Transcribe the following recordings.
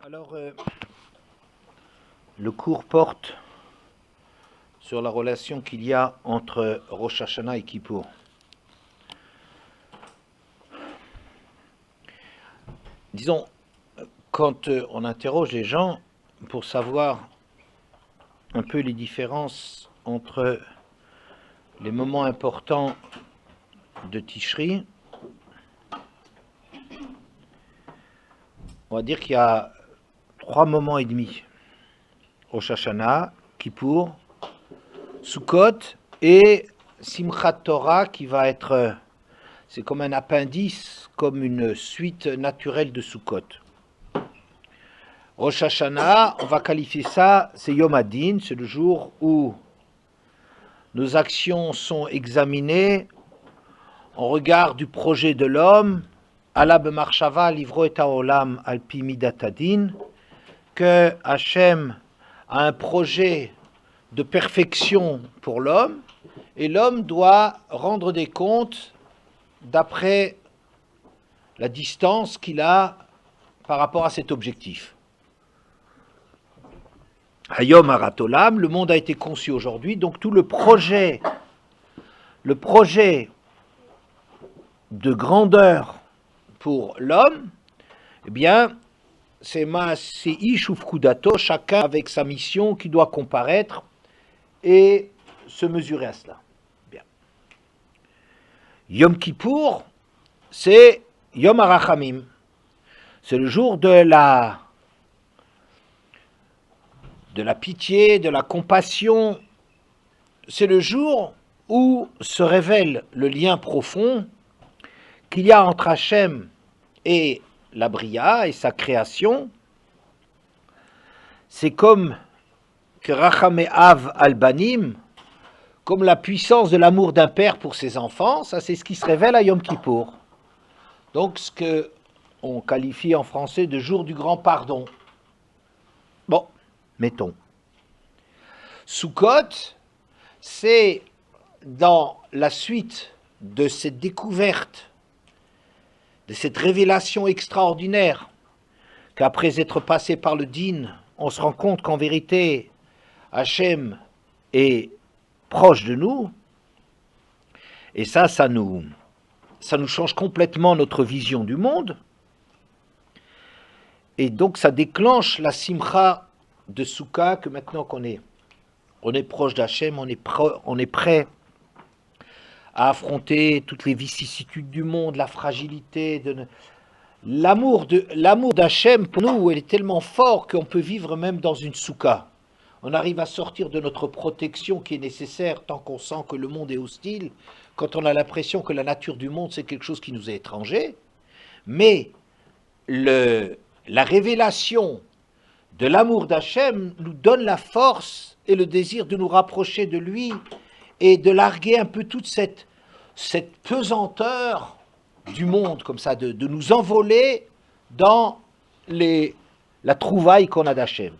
Alors, le cours porte sur la relation qu'il y a entre Rosh Hashanah et Kippour. Disons, quand on interroge les gens pour savoir un peu les différences entre les moments importants de Tishri, on va dire qu'il y a 3 moments et demi. Rosh Hashanah, Kippour, Sukkot et Simchat Torah qui va être, c'est comme un appendice, comme une suite naturelle de Sukkot. Rosh Hashanah, on va qualifier ça, c'est Yom Hadin, c'est le jour où nos actions sont examinées en regard du projet de l'homme, Ala b'marshava livro et haolam al pi midat hadin, que Hachem a un projet de perfection pour l'homme, et l'homme doit rendre des comptes d'après la distance qu'il a par rapport à cet objectif. Hayom harat olam, le monde a été conçu aujourd'hui, donc tout le projet de grandeur pour l'homme, eh bien, c'est Maasei Shufkudato, chacun avec sa mission qui doit comparaître et se mesurer à cela. Bien. Yom Kippour, c'est Yom HaRachamim. C'est le jour de la pitié, de la compassion. C'est le jour où se révèle le lien profond qu'il y a entre Hachem et la Bria et sa création. C'est comme que Rachamé Av Albanim, comme la puissance de l'amour d'un père pour ses enfants, ça c'est ce qui se révèle à Yom Kippour. Donc ce que on qualifie en français de jour du grand pardon. Bon, mettons. Sukkot, c'est dans la suite de cette découverte, de cette révélation extraordinaire, qu'après être passé par le din, on se rend compte qu'en vérité, Hachem est proche de nous, et ça nous change complètement notre vision du monde, et donc ça déclenche la simcha de Souka, que maintenant qu'on est proche d'Hachem, on est prêt à affronter toutes les vicissitudes du monde, la fragilité, l'amour d'Hachem pour nous, elle est tellement fort qu'on peut vivre même dans une souka. On arrive à sortir de notre protection qui est nécessaire tant qu'on sent que le monde est hostile, quand on a l'impression que la nature du monde c'est quelque chose qui nous est étranger. Mais la révélation de l'amour d'Hachem nous donne la force et le désir de nous rapprocher de lui et de larguer un peu toute cette pesanteur du monde, comme ça, de nous envoler dans la trouvaille qu'on a d'Hachem.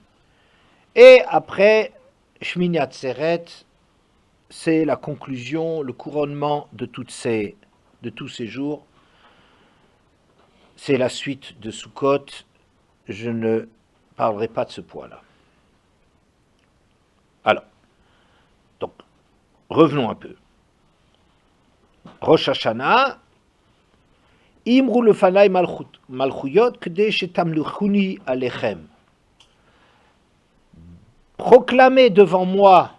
Et après, Shmini Atzeret, c'est la conclusion, le couronnement de tous ces jours. C'est la suite de Sukkot. Je ne parlerai pas de ce point-là. Alors, donc, revenons un peu. Rosh Hashanah, Imru lefanai malchuyot k'dei shetamlichuni alechem. Proclamez devant moi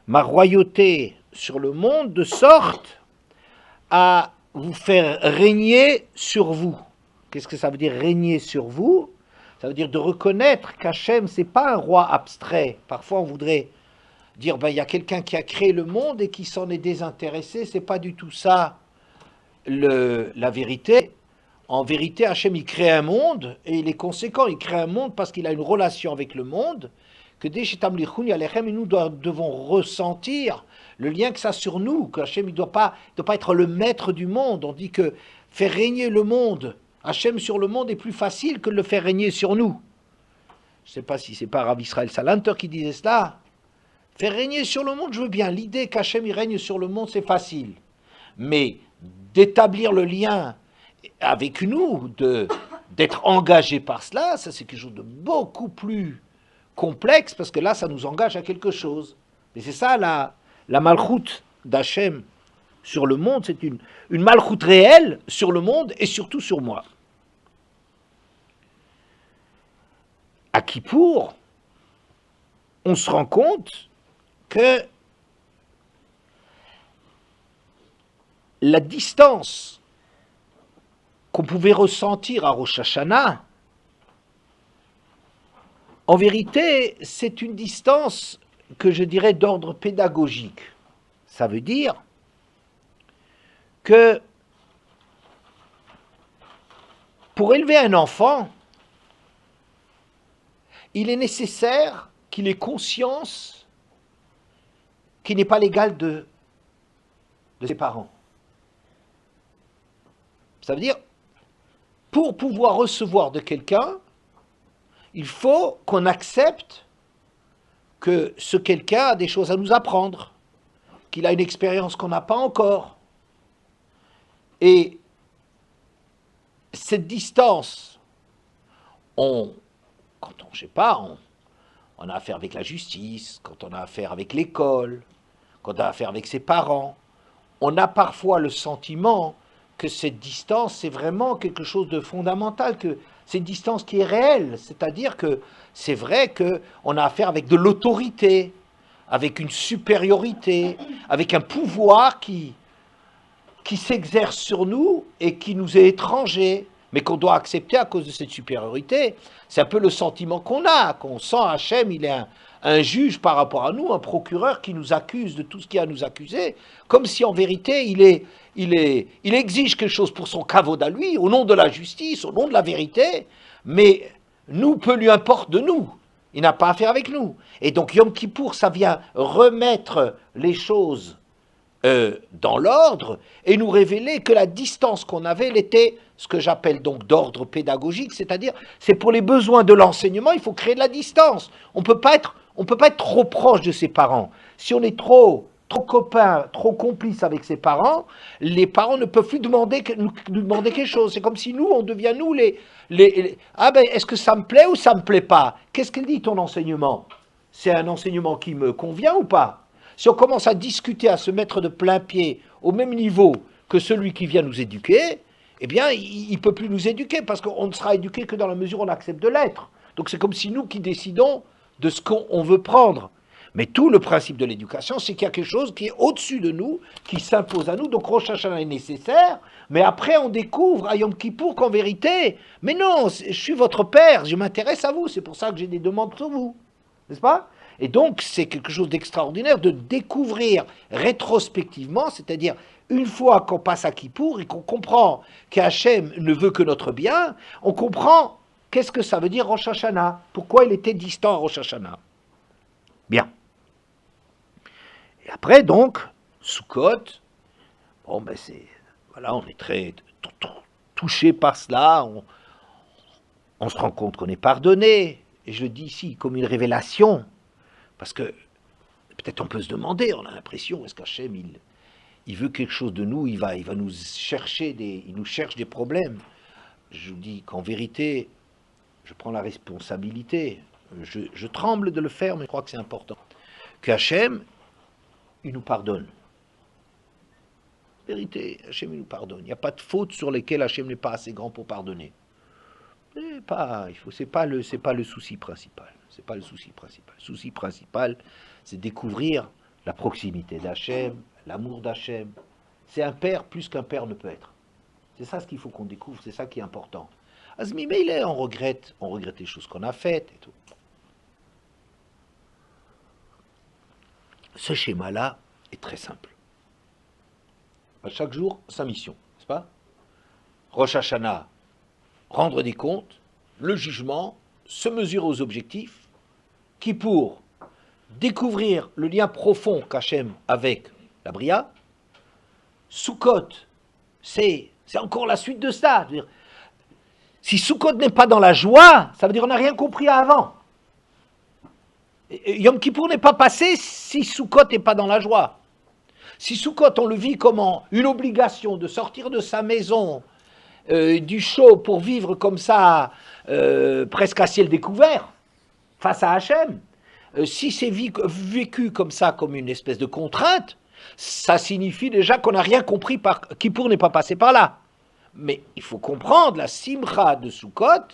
ma royauté sur le monde de sorte à vous faire régner sur vous. Qu'est-ce que ça veut dire régner sur vous? Ça veut dire de reconnaître qu'Hachem, ce n'est pas un roi abstrait. Parfois, on voudrait dire, il y a quelqu'un qui a créé le monde et qui s'en est désintéressé. Ce n'est pas du tout ça la vérité. En vérité, Hachem, il crée un monde et il est conséquent. Il crée un monde parce qu'il a une relation avec le monde. Que dès Shetam Lichuni Alechem, nous devons ressentir le lien que ça a sur nous. Que Hachem, il ne doit pas être le maître du monde. On dit que faire régner le monde, Hachem sur le monde est plus facile que de le faire régner sur nous. Je ne sais pas si c'est pas Rav Israël Salanter qui disait cela. Faire régner sur le monde, je veux bien. L'idée qu'Hachem il règne sur le monde, c'est facile. Mais d'établir le lien avec nous, d'être engagé par cela, ça c'est quelque chose de beaucoup plus complexe, parce que là, ça nous engage à quelque chose. Et c'est ça la malchoute d'Hachem sur le monde, c'est une malchoute réelle sur le monde et surtout sur moi. À Kippour, on se rend compte que la distance qu'on pouvait ressentir à Rosh Hashanah, en vérité, c'est une distance que je dirais d'ordre pédagogique. Ça veut dire que pour élever un enfant, il est nécessaire qu'il ait conscience qu'il n'est pas l'égal de ses parents. Ça veut dire, pour pouvoir recevoir de quelqu'un, il faut qu'on accepte que ce quelqu'un a des choses à nous apprendre, qu'il a une expérience qu'on n'a pas encore. Et cette distance, quand on, je sais pas, on a affaire avec la justice, quand on a affaire avec l'école, quand on a affaire avec ses parents, on a parfois le sentiment que cette distance, c'est vraiment quelque chose de fondamental, que c'est une distance qui est réelle, c'est-à-dire que c'est vrai qu'on a affaire avec de l'autorité, avec une supériorité, avec un pouvoir qui s'exerce sur nous et qui nous est étranger, mais qu'on doit accepter à cause de cette supériorité. C'est un peu le sentiment qu'on sent Hachem, il est un juge par rapport à nous, un procureur qui nous accuse de tout ce qu'il y a à nous accuser, comme si en vérité il exige quelque chose pour son kavod à lui, au nom de la justice, au nom de la vérité, mais nous, peu lui importe de nous. Il n'a pas à faire avec nous. Et donc Yom Kippour, ça vient remettre les choses dans l'ordre et nous révéler que la distance qu'on avait, elle était ce que j'appelle donc d'ordre pédagogique, c'est-à-dire c'est pour les besoins de l'enseignement, il faut créer de la distance. On ne peut pas être trop proche de ses parents. Si on est trop copains, trop complices avec ses parents, les parents ne peuvent plus nous demander quelque chose. C'est comme si nous, on devient nous ah ben, est-ce que ça me plaît ou ça me plaît pas? Qu'est-ce qu'il dit ton enseignement? C'est un enseignement qui me convient ou pas? Si on commence à discuter, à se mettre de plein pied au même niveau que celui qui vient nous éduquer, eh bien, il ne peut plus nous éduquer, parce qu'on ne sera éduqué que dans la mesure où on accepte de l'être. Donc c'est comme si nous qui décidons de ce qu'on veut prendre. Mais tout le principe de l'éducation, c'est qu'il y a quelque chose qui est au-dessus de nous, qui s'impose à nous. Donc Rosh Hashanah est nécessaire, mais après on découvre à Yom Kippour qu'en vérité, mais non, je suis votre père, je m'intéresse à vous, c'est pour ça que j'ai des demandes sur vous. N'est-ce pas? Et donc, c'est quelque chose d'extraordinaire de découvrir rétrospectivement, c'est-à-dire une fois qu'on passe à Kippour et qu'on comprend qu'Hachem ne veut que notre bien, on comprend qu'est-ce que ça veut dire Rosh Hashanah, pourquoi il était distant à Rosh Hashanah. Bien. Et après, donc, Sukkot, bon, ben voilà, on est très touché par cela, on se rend compte qu'on est pardonné, et je le dis ici comme une révélation. Parce que peut-être on peut se demander, on a l'impression, est-ce qu'Hachem, il veut quelque chose de nous, il va nous chercher il nous cherche des problèmes. Je vous dis qu'en vérité, je prends la responsabilité, je tremble de le faire, mais je crois que c'est important. Qu'Hachem, il nous pardonne. En vérité, Hachem, il nous pardonne. Il n'y a pas de faute sur lesquelles Hachem n'est pas assez grand pour pardonner. C'est pas le souci principal. C'est pas le souci principal. Le souci principal, c'est découvrir la proximité d'Hachem, l'amour d'Hachem. C'est un père plus qu'un père ne peut être. C'est ça ce qu'il faut qu'on découvre, c'est ça qui est important. Azmi, mais on regrette les choses qu'on a faites et tout. Ce schéma-là est très simple. À chaque jour, sa mission, n'est-ce pas? Rosh Hashanah, rendre des comptes, le jugement, se mesurer aux objectifs, Kippour, découvrir le lien profond qu'Hachem avec la Bria, Sukkot, c'est encore la suite de ça. Si Sukkot n'est pas dans la joie, ça veut dire qu'on n'a rien compris avant. Yom Kippour n'est pas passé si Sukkot n'est pas dans la joie. Si Sukkot, on le vit comme une obligation de sortir de sa maison, du chaud pour vivre comme ça, presque à ciel découvert, face à Hachem. Si c'est vécu comme ça, comme une espèce de contrainte, ça signifie déjà qu'on n'a rien compris, Kippour n'est pas passé par là. Mais il faut comprendre la simcha de Sukkot,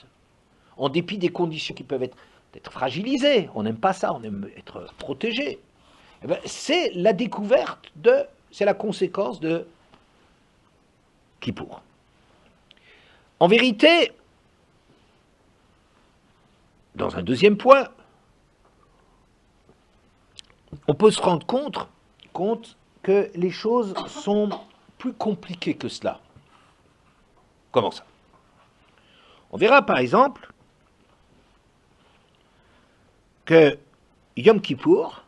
en dépit des conditions qui peuvent être fragilisées. On n'aime pas ça, on aime être protégé. Eh ben, c'est la découverte c'est la conséquence de Kippour. En vérité, dans un deuxième point, on peut se rendre compte que les choses sont plus compliquées que cela. Comment ça? On verra par exemple que Yom Kippour,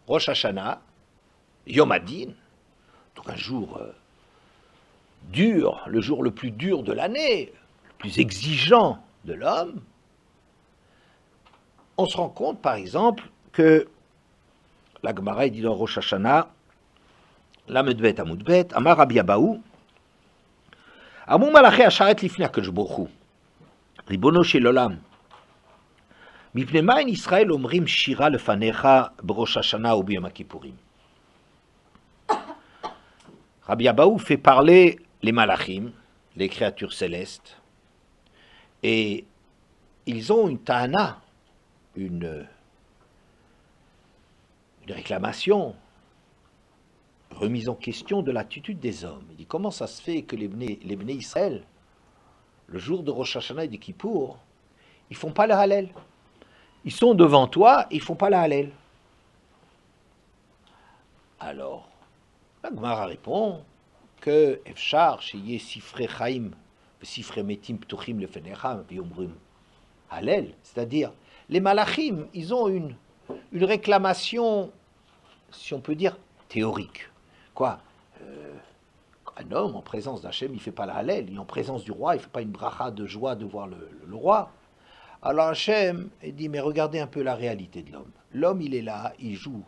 Rosh Hashanah, Yom Hadin, donc un jour dur, le jour le plus dur de l'année, le plus exigeant de l'homme, on se rend compte par exemple que la Gemara dit dans Rosh Hashanah, Lamedbet Amudbet, Amar Rabbi Abahu, Amou Malaché Asharet Lifnei HaKadosh Baruch Hu, Ribono Shel Olam, Mipnei Mayin Israël Omrim Shira Lefanecha B'Rosh Hashanah ou B'Yom HaKippurim. Rabbi Abahu fait parler les malachim, les créatures célestes, et ils ont une ta'ana, une réclamation, remise en question de l'attitude des hommes. Il dit comment ça se fait que les Bnei Israël, le jour de Rosh Hashanah et de Kippour, ils font pas le Hallel. Ils sont devant toi, ils font pas le Hallel. Alors, la Gemara répond que Efshar, Sheye Sifrei Chaim, Sifrei Metim Ptuchim Lefenecha, V'yomrim Hallel, c'est-à-dire les malachim, ils ont une réclamation, si on peut dire, théorique. Quoi un homme en présence d'Hachem, il ne fait pas la Hallel, il est en présence du roi, il ne fait pas une bracha de joie de voir le roi. Alors Hachem, il dit, mais regardez un peu la réalité de l'homme. L'homme, il est là, il joue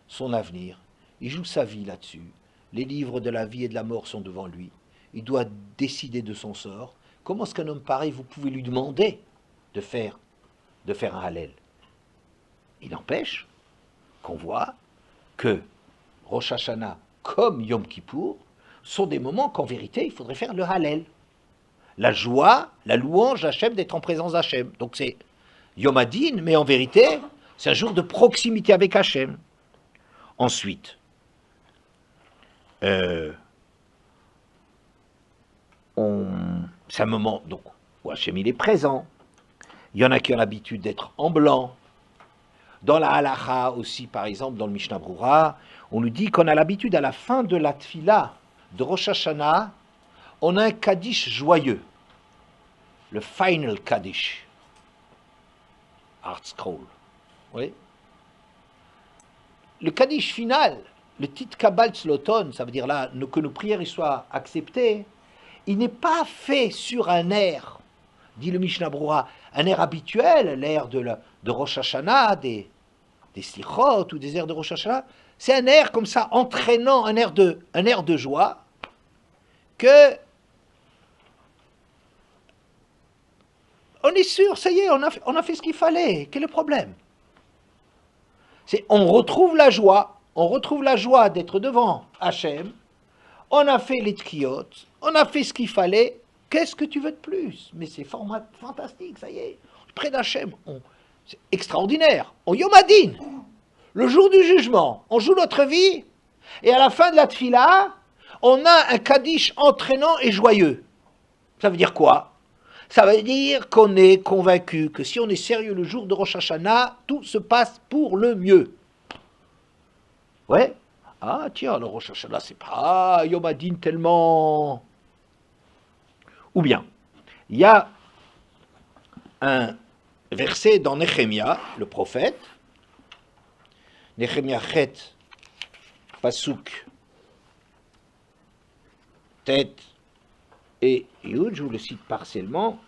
son avenir, il joue sa vie là-dessus. Les livres de la vie et de la mort sont devant lui. Il doit décider de son sort. Comment est-ce qu'un homme pareil, vous pouvez lui demander de faire un Hallel? Il n'empêche qu'on voit que Rosh Hashanah comme Yom Kippour sont des moments qu'en vérité il faudrait faire le Hallel. La joie, la louange d'Hachem d'être en présence d'Hachem. Donc c'est Yom Hadin, mais en vérité c'est un jour de proximité avec Hachem. Ensuite, c'est un moment donc, où Hachem il est présent. Il y en a qui ont l'habitude d'être en blanc. Dans la halacha aussi, par exemple, dans le Mishnah Brura, on nous dit qu'on a l'habitude, à la fin de la tfila de Rosh Hashanah, on a un Kaddish joyeux. Le final Kaddish. Art Scroll. Oui. Le Kaddish final, le titre Kabbal Tzloton, ça veut dire là que nos prières y soient acceptées, il n'est pas fait sur un air, dit le Mishnah Brura, un air habituel, l'air de Rosh Hashanah, des slichot ou des airs de Rosh Hashanah. C'est un air comme ça, entraînant, un air de joie, que on est sûr, ça y est, on a fait ce qu'il fallait. Quel est le problème? On retrouve la joie d'être devant Hachem, on a fait les tkiyot, on a fait ce qu'il fallait, qu'est-ce que tu veux de plus? Mais c'est fantastique, ça y est, près d'Hachem, c'est extraordinaire. On Yom Hadin, le jour du jugement, on joue notre vie, et à la fin de la tfila, on a un Kaddish entraînant et joyeux. Ça veut dire quoi? Ça veut dire qu'on est convaincu que si on est sérieux le jour de Rosh Hashanah, tout se passe pour le mieux. Ouais. Ah tiens, le Rosh Hashanah, c'est pas Yom Hadin tellement... Ou bien, il y a un verset dans Nehemia, le prophète, Nehemia Chet, Pasuk, Tête et Yud, je vous le cite partiellement.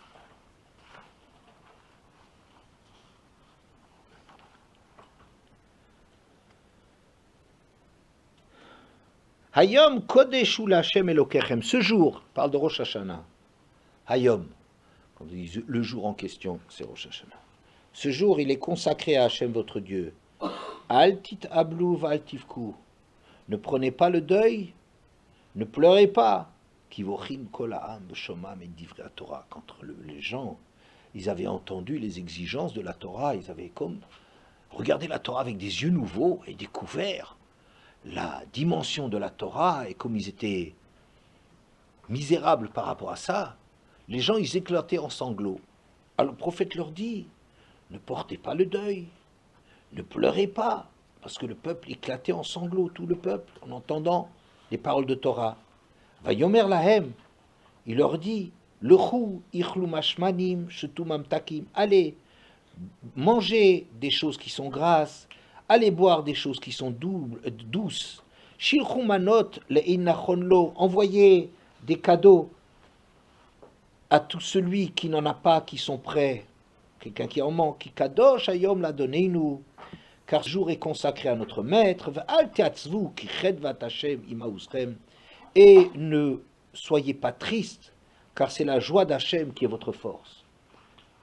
Hayom Kodeshu Lachem Elokechem. Ce jour, parle de Rosh Hashanah. Hayom, quand on dit le jour en question, c'est Rosh Hashanah. Ce jour, il est consacré à Hachem votre Dieu. Altit Ablu Valtivku. Ne prenez pas le deuil, ne pleurez pas. Kivochin Kolaam Shomam et Divrei Torah. Quand les gens, ils avaient entendu les exigences de la Torah, ils avaient comme regardé la Torah avec des yeux nouveaux et découvert la dimension de la Torah, et comme ils étaient misérables par rapport à ça, les gens, ils éclataient en sanglots. Alors le prophète leur dit, ne portez pas le deuil, ne pleurez pas, parce que le peuple éclatait en sanglots, tout le peuple, en entendant les paroles de Torah. Vayomer lahem, il leur dit, Lechu ichlu mashmanim shetumam takim, allez, mangez des choses qui sont grasses, allez boire des choses qui sont douces. Shilchu manot le'inachonlo, envoyez des cadeaux à tout celui qui n'en a pas, qui sont prêts, quelqu'un qui en manque, qui kadosh ayom la donnez-nous, car ce jour est consacré à notre maître, ve'al teatzvu ki chedvat Hashem imausrem, et ne soyez pas tristes, car c'est la joie d'Hachem qui est votre force.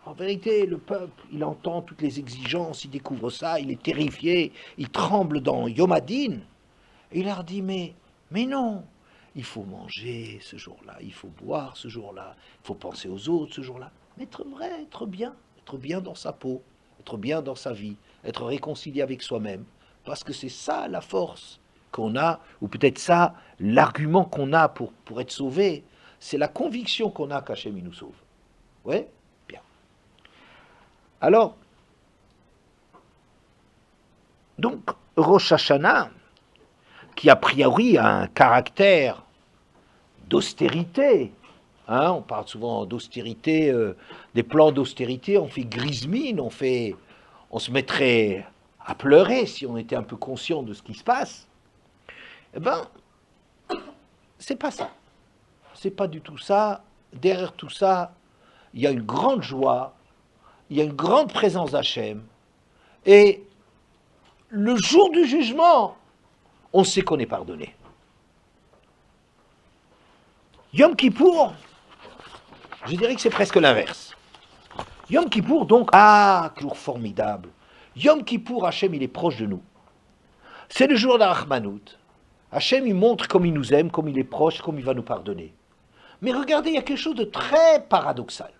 En vérité, le peuple, il entend toutes les exigences, il découvre ça, il est terrifié, il tremble dans Yom Hadin. Et il leur dit, mais non, il faut manger ce jour-là, il faut boire ce jour-là, il faut penser aux autres ce jour-là. Mais être vrai, être bien dans sa peau, être bien dans sa vie, être réconcilié avec soi-même. Parce que c'est ça la force qu'on a, ou peut-être ça l'argument qu'on a pour être sauvé. C'est la conviction qu'on a qu'Hachem il nous sauve. Ouais? Bien. Alors, donc, Rosh Hashanah, qui a priori a un caractère d'austérité, hein, on parle souvent d'austérité, des plans d'austérité, on fait grise mine, on se mettrait à pleurer si on était un peu conscient de ce qui se passe. Eh ben, c'est pas ça. C'est pas du tout ça. Derrière tout ça, il y a une grande joie, il y a une grande présence d'Hachem. Et le jour du jugement, on sait qu'on est pardonné. Yom Kippour, je dirais que c'est presque l'inverse. Yom Kippour, donc, jour formidable. Yom Kippour, Hachem, il est proche de nous. C'est le jour d'Arachmanout. Hachem, il montre comme il nous aime, comme il est proche, comme il va nous pardonner. Mais regardez, il y a quelque chose de très paradoxal.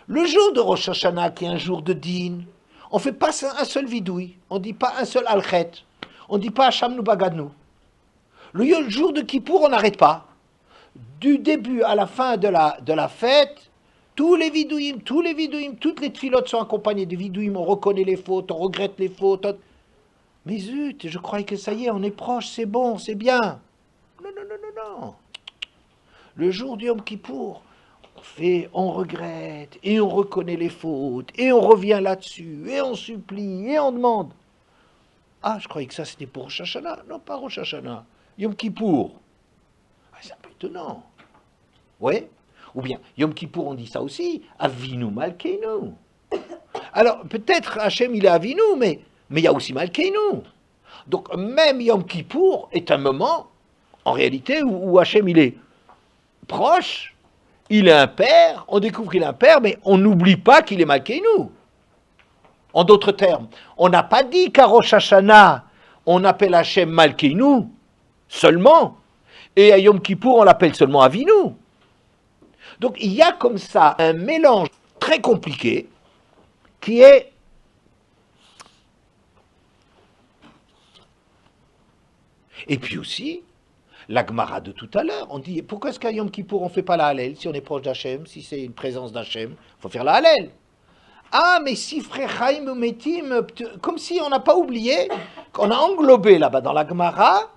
Le jour de Rosh Hashanah, qui est un jour de din, on ne fait pas un seul vidouille, on ne dit pas un seul alchet, on ne dit pas Hacham nou bagadnou. Le jour de Kippour, on n'arrête pas. Du début à la fin de la fête, tous les vidouïm, toutes les tfilotes sont accompagnées de vidouïm, on reconnaît les fautes, on regrette les fautes. Mais zut, je croyais que ça y est, on est proche, c'est bon, c'est bien. Non. Le jour du Yom Kippour, on regrette, et on reconnaît les fautes, et on revient là-dessus, et on supplie, et on demande. Ah, je croyais que ça c'était pour Rosh Hashanah. Non, pas Rosh Hashanah. Yom Kippour. Ah, c'est un peu étonnant. Ouais. Ou bien, Yom Kippour, on dit ça aussi, Avinu Malkeinu. Alors, peut-être Hachem, il est Avinu, mais il y a aussi Malkeinu. Donc, même Yom Kippour est un moment, en réalité, où Hachem, il est proche, il est un père, on découvre qu'il est un père, mais on n'oublie pas qu'il est Malkeinu. En d'autres termes, on n'a pas dit qu'à Rosh Hashanah, on appelle Hachem Malkeinu seulement, et à Yom Kippour, on l'appelle seulement Avinu. Donc il y a comme ça un mélange très compliqué qui est et puis aussi la Gemara de tout à l'heure, on dit pourquoi est-ce qu'à Yom Kippour on ne fait pas la Hallel si on est proche d'Hachem, si c'est une présence d'Hachem, il faut faire la Hallel. Ah, mais si frère Chaim Metim, comme si on n'a pas oublié qu'on a englobé là-bas dans la Gemara,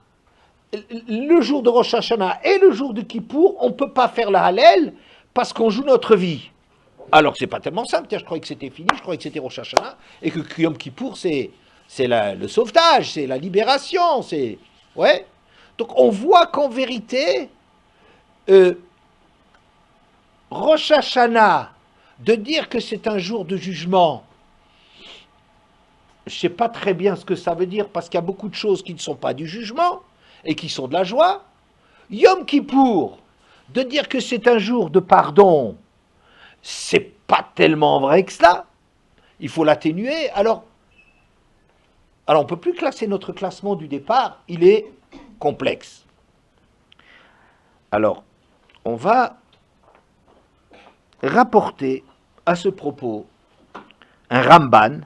le jour de Rosh Hashanah et le jour de Kippour, on ne peut pas faire la Hallel parce qu'on joue notre vie. Alors que c'est pas tellement simple, je croyais que c'était fini, je croyais que c'était Rosh Hashanah, et que Yom Kippour c'est le sauvetage, c'est la libération, c'est... Ouais. Donc on voit qu'en vérité, Rosh Hashanah, de dire que c'est un jour de jugement, je ne sais pas très bien ce que ça veut dire, parce qu'il y a beaucoup de choses qui ne sont pas du jugement, et qui sont de la joie. Yom Kippour, de dire que c'est un jour de pardon, c'est pas tellement vrai que cela. Il faut l'atténuer. Alors on ne peut plus classer notre classement du départ, il est complexe. Alors, on va rapporter à ce propos un Ramban.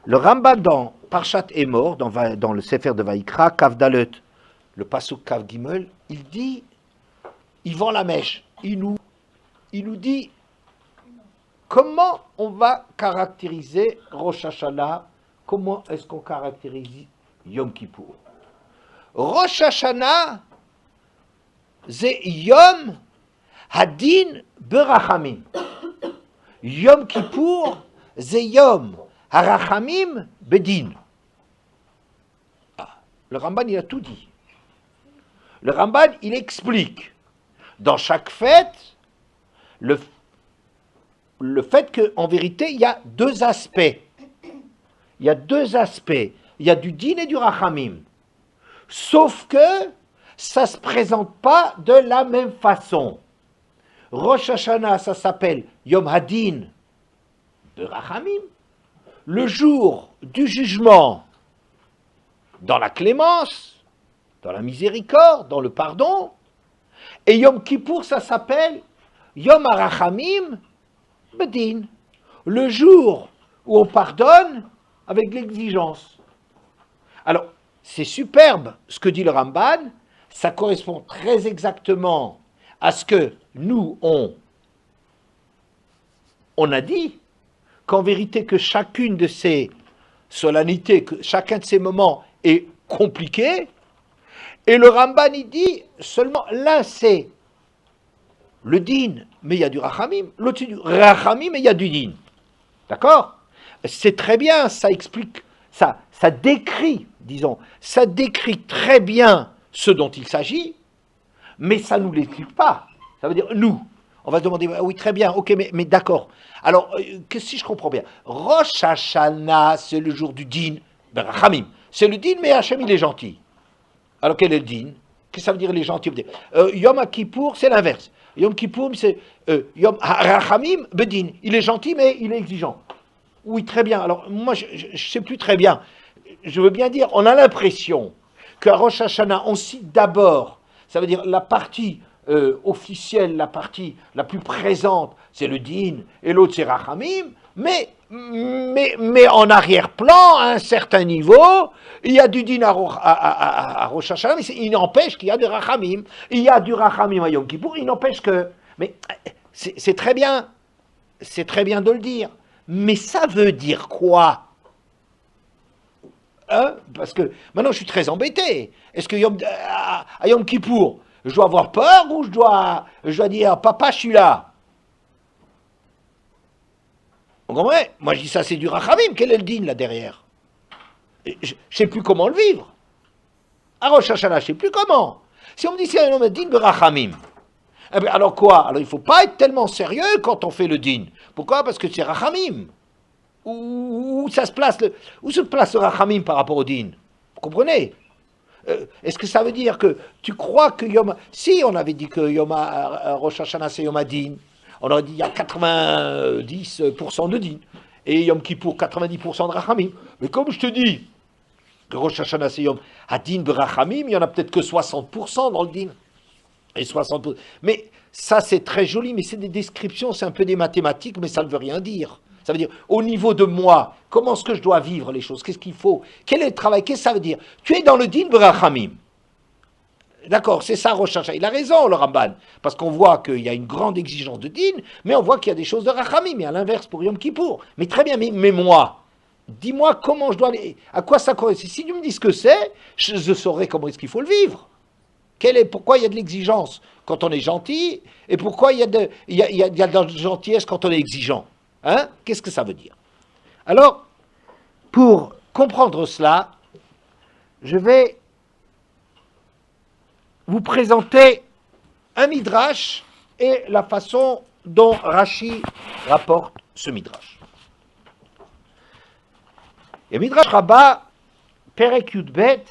Le Ramban dans Parshat Emor, dans le Sefer de Vaïkra, Kav Dalet, le Pasuk Kav Gimel, il dit, il vend la mèche, il nous dit comment on va caractériser Rosh Hashanah, comment est-ce qu'on caractérise Yom Kippour. Rosh Hashanah, c'est Yom Hadin Berachamim. Yom Kippour, c'est Yom Harachamim Bedin. Le Ramban, il a tout dit. Le Ramban, il explique dans chaque fête le fait qu'en vérité, il y a deux aspects. Il y a deux aspects. Il y a du din et du rachamim. Sauf que ça ne se présente pas de la même façon. Rosh Hashanah, ça s'appelle Yom Hadin de Rachamim. Le jour du jugement dans la clémence, dans la miséricorde, dans le pardon. Et Yom Kippour, ça s'appelle Yom HaRachamim Bedin. Le jour où on pardonne avec l'exigence. Alors, c'est superbe ce que dit le Ramban, ça correspond très exactement à ce que nous, on a dit, qu'en vérité que chacune de ces solennités, que chacun de ces moments est compliqué, et le Ramban il dit seulement l'un c'est le din, mais il y a du rachamim, l'autre c'est du rachamim, mais il y a du din. D'accord? C'est très bien, ça explique, ça décrit, disons, ça décrit très bien ce dont il s'agit, mais ça ne nous l'explique pas. Ça veut dire, nous, on va se demander, oui, très bien, ok, mais d'accord. Alors, si je comprends bien, Rosh Hashanah, c'est le jour du din, ben rachamim, c'est le din, mais Hachem, il est gentil. Alors, quel est le din? Qu'est-ce que ça veut dire, il est gentil? Yom Kippour, c'est l'inverse. Yom Kippour, c'est Yom Rachamim, Bedin. Il est gentil, mais il est exigeant. Oui, très bien. Alors, moi, je ne sais plus très bien. Je veux bien dire, on a l'impression qu'à Rosh Hashanah, on cite d'abord, ça veut dire la partie officielle, la partie la plus présente, c'est le din, et l'autre, c'est Rachamim, mais en arrière-plan, à un certain niveau, il y a du din à Rosh Hashanah, mais il n'empêche qu'il y a du Rachamim. Il y a du Rachamim à Yom Kippour, il n'empêche que... Mais c'est très bien de le dire. Mais ça veut dire quoi? Parce que maintenant je suis très embêté. Est-ce que à Yom Kippour, je dois avoir peur ou je dois dire papa, je suis là? Vous comprenez? Moi je dis ça, c'est du Rachamim. Quel est le din là derrière? Je ne sais plus comment le vivre. À Rosh Hashanah, je ne sais plus comment. Si on me dit c'est un homme din de Rachamim, eh bien, alors quoi? Alors il ne faut pas être tellement sérieux quand on fait le din. Pourquoi? Parce que c'est Rachamim. Où se place le Rachamim par rapport au din? Vous comprenez? Est-ce que ça veut dire que tu crois que Yom... Si on avait dit que Rosh Hashanah c'est Yom Hadin, on aurait dit il y a 90% de din. Et Yom Kippour, 90% de Rachamim. Mais comme je te dis que Rosh Hashanah c'est Yom Hadin de Rachamim, il n'y en a peut-être que 60% dans le din. Et 60%. Mais ça c'est très joli, mais c'est des descriptions, c'est un peu des mathématiques, mais ça ne veut rien dire. Ça veut dire, au niveau de moi, comment est-ce que je dois vivre les choses? Qu'est-ce qu'il faut? Quel est le travail? Qu'est-ce que ça veut dire? Tu es dans le din Berachamim. D'accord, c'est ça Rosh Hashanah. Il a raison, le Ramban, parce qu'on voit qu'il y a une grande exigence de din, mais on voit qu'il y a des choses de Rachamim, mais à l'inverse pour Yom Kippour. Mais très bien, mais moi, dis-moi comment je dois aller, à quoi ça correspond? Si tu me dis ce que c'est, je saurai comment est-ce qu'il faut le vivre. Pourquoi il y a de l'exigence quand on est gentil, et pourquoi il y a de la gentillesse quand on est exigeant? Hein? Qu'est-ce que ça veut dire? Alors, pour comprendre cela, je vais vous présenter un midrash et la façon dont Rashi rapporte ce midrash. Et midrash Rabbah, Perek Yudbet,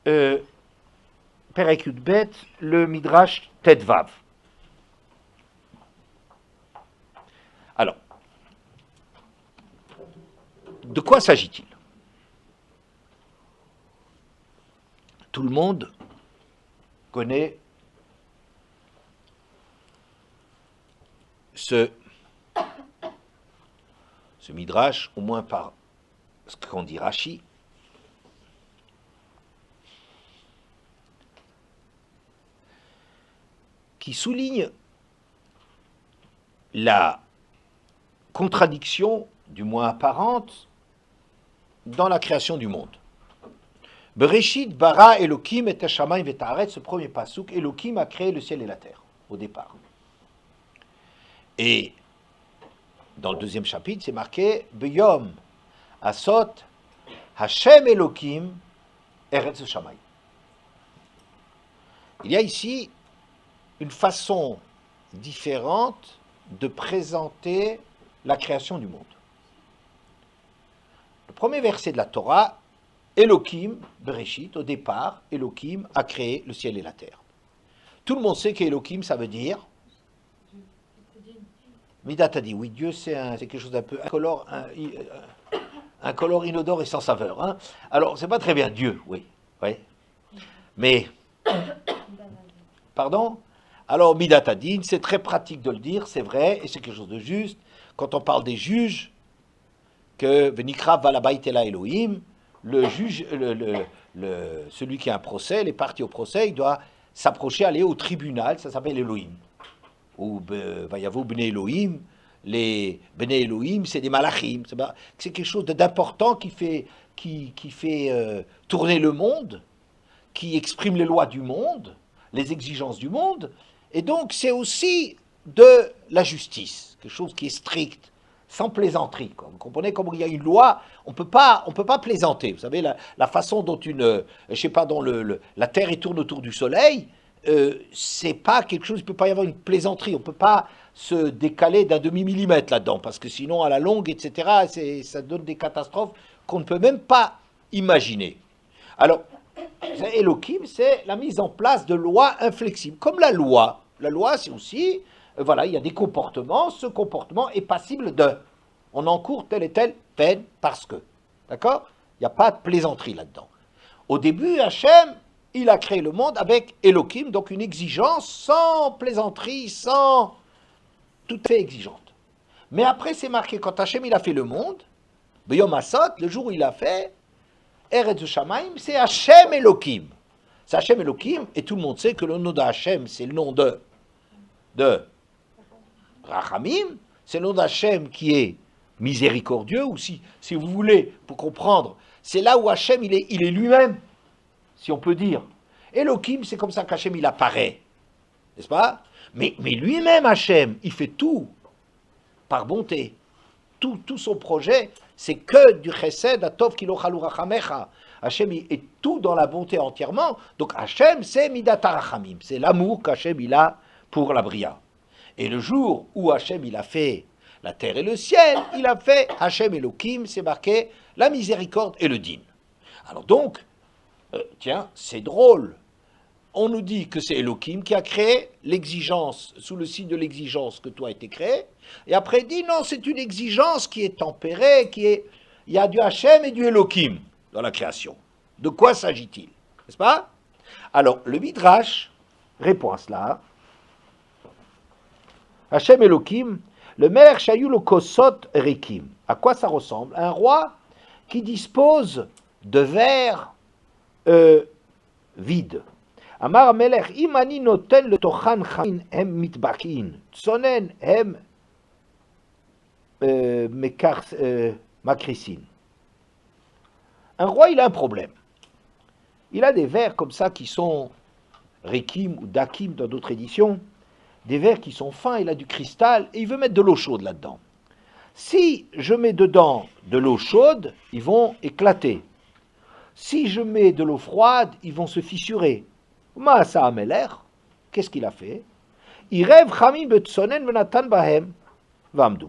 Perek Yudbet, le Midrash Tetvav. Alors, de quoi s'agit-il? Tout le monde connaît ce Midrash, au moins par ce qu'on dit Rashi, qui souligne la contradiction, du moins apparente, dans la création du monde. Bereshit bara Elokim et Hashamayim v'Taaretz, ce premier pasuk, Elokim a créé le ciel et la terre, au départ. Et dans le deuxième chapitre, c'est marqué Beyom Asot Hashem Elokim Eretz Shamayim. Il y a ici une façon différente de présenter la création du monde. Le premier verset de la Torah, Elokim, Bereshit, au départ, Elokim a créé le ciel et la terre. Tout le monde sait qu'Elokim, ça veut dire Midat a dit, oui, Dieu c'est quelque chose d'un peu incolore, inodore et sans saveur. Hein. Alors, c'est pas très bien, Dieu, oui. Mais, pardon? Alors, Midat Adin, c'est très pratique de le dire, c'est vrai, et c'est quelque chose de juste. Quand on parle des juges, que Venikra Valabaitela Elohim, le juge, celui qui a un procès, les parties au procès, il doit s'approcher, aller au tribunal, ça s'appelle Elohim. Ou Vayavo Bnei Elohim, les Bnei Elohim, c'est des malachim, c'est quelque chose d'important qui fait tourner le monde, qui exprime les lois du monde, les exigences du monde, et donc c'est aussi de la justice, quelque chose qui est strict, sans plaisanterie. Quoi. Vous comprenez, comme il y a une loi, on peut pas plaisanter. Vous savez, la façon dont dont la Terre tourne autour du Soleil, c'est pas quelque chose, il ne peut pas y avoir une plaisanterie, on ne peut pas se décaler d'un demi-millimètre là-dedans, parce que sinon, à la longue, etc., ça donne des catastrophes qu'on ne peut même pas imaginer. Alors, Elohim, c'est la mise en place de lois inflexibles, comme la loi. La loi, c'est aussi, il y a des comportements, ce comportement est passible de. On encourt telle et telle peine parce que. D'accord? Il n'y a pas de plaisanterie là-dedans. Au début, Hachem, il a créé le monde avec Elohim, donc une exigence sans plaisanterie, sans tout fait exigeante. Mais après, c'est marqué, quand Hachem, il a fait le monde, Beyom Asot, le jour où il a fait, Eretz Shamayim, c'est Hachem Elohim. C'est Hachem Elohim, et tout le monde sait que le nom de Hachem, c'est le nom de Rachamim, c'est le nom d'Hachem qui est miséricordieux, ou si vous voulez, pour comprendre, c'est là où Hachem, il est lui-même, si on peut dire. Elohim, c'est comme ça qu'Hachem, il apparaît, n'est-ce pas? Mais lui-même, Hachem, il fait tout par bonté. Tout son projet, c'est que du chesed, atov kilo chalu rachamecha. Hachem est tout dans la bonté entièrement. Donc Hachem, c'est midat harachamim. C'est l'amour qu'Hachem il a pour la bria. Et le jour où Hachem il a fait la terre et le ciel, il a fait Hachem Elohim, c'est marqué la miséricorde et le din. Alors donc, tiens, c'est drôle. On nous dit que c'est Elohim qui a créé l'exigence, sous le signe de l'exigence que toi a été créé, et après il dit non, c'est une exigence qui est tempérée, il y a du Hachem et du Elohim dans la création. De quoi s'agit-il? N'est-ce pas? Alors, le Midrash répond à cela. Hachem Elohim, le Melech Shayu lo Kosot Rikim. À quoi ça ressemble? Un roi qui dispose de verres vides. Amar Melech, imani noten le tochan chamin hem mitbakin, tsonen hem makrisin. Un roi, il a un problème. Il a des vers comme ça qui sont rikim ou dakim dans d'autres éditions, des vers qui sont fins, il a du cristal, et il veut mettre de l'eau chaude là-dedans. Si je mets dedans de l'eau chaude, ils vont éclater. Si je mets de l'eau froide, ils vont se fissurer. Maasa Ameler, qu'est-ce qu'il a fait? Il rêve Chamim betsonen venatan bahem vamdu.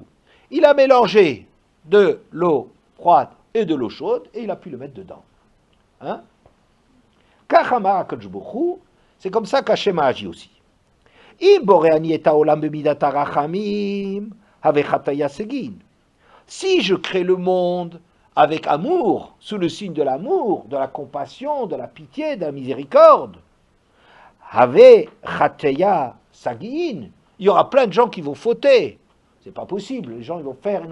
Il a mélangé de l'eau froide et de l'eau chaude et il a pu le mettre dedans. Hein? Kachamar HaKadosh Baruch Hu, c'est comme ça qu'Hachem a agi aussi. Im boreani et haolam bemidat harachamim havechataya segin. Si je crée le monde avec amour, sous le signe de l'amour, de la compassion, de la pitié, de la miséricorde, havechataya sagin, il y aura plein de gens qui vont fauter. C'est pas possible. Les gens ils vont faire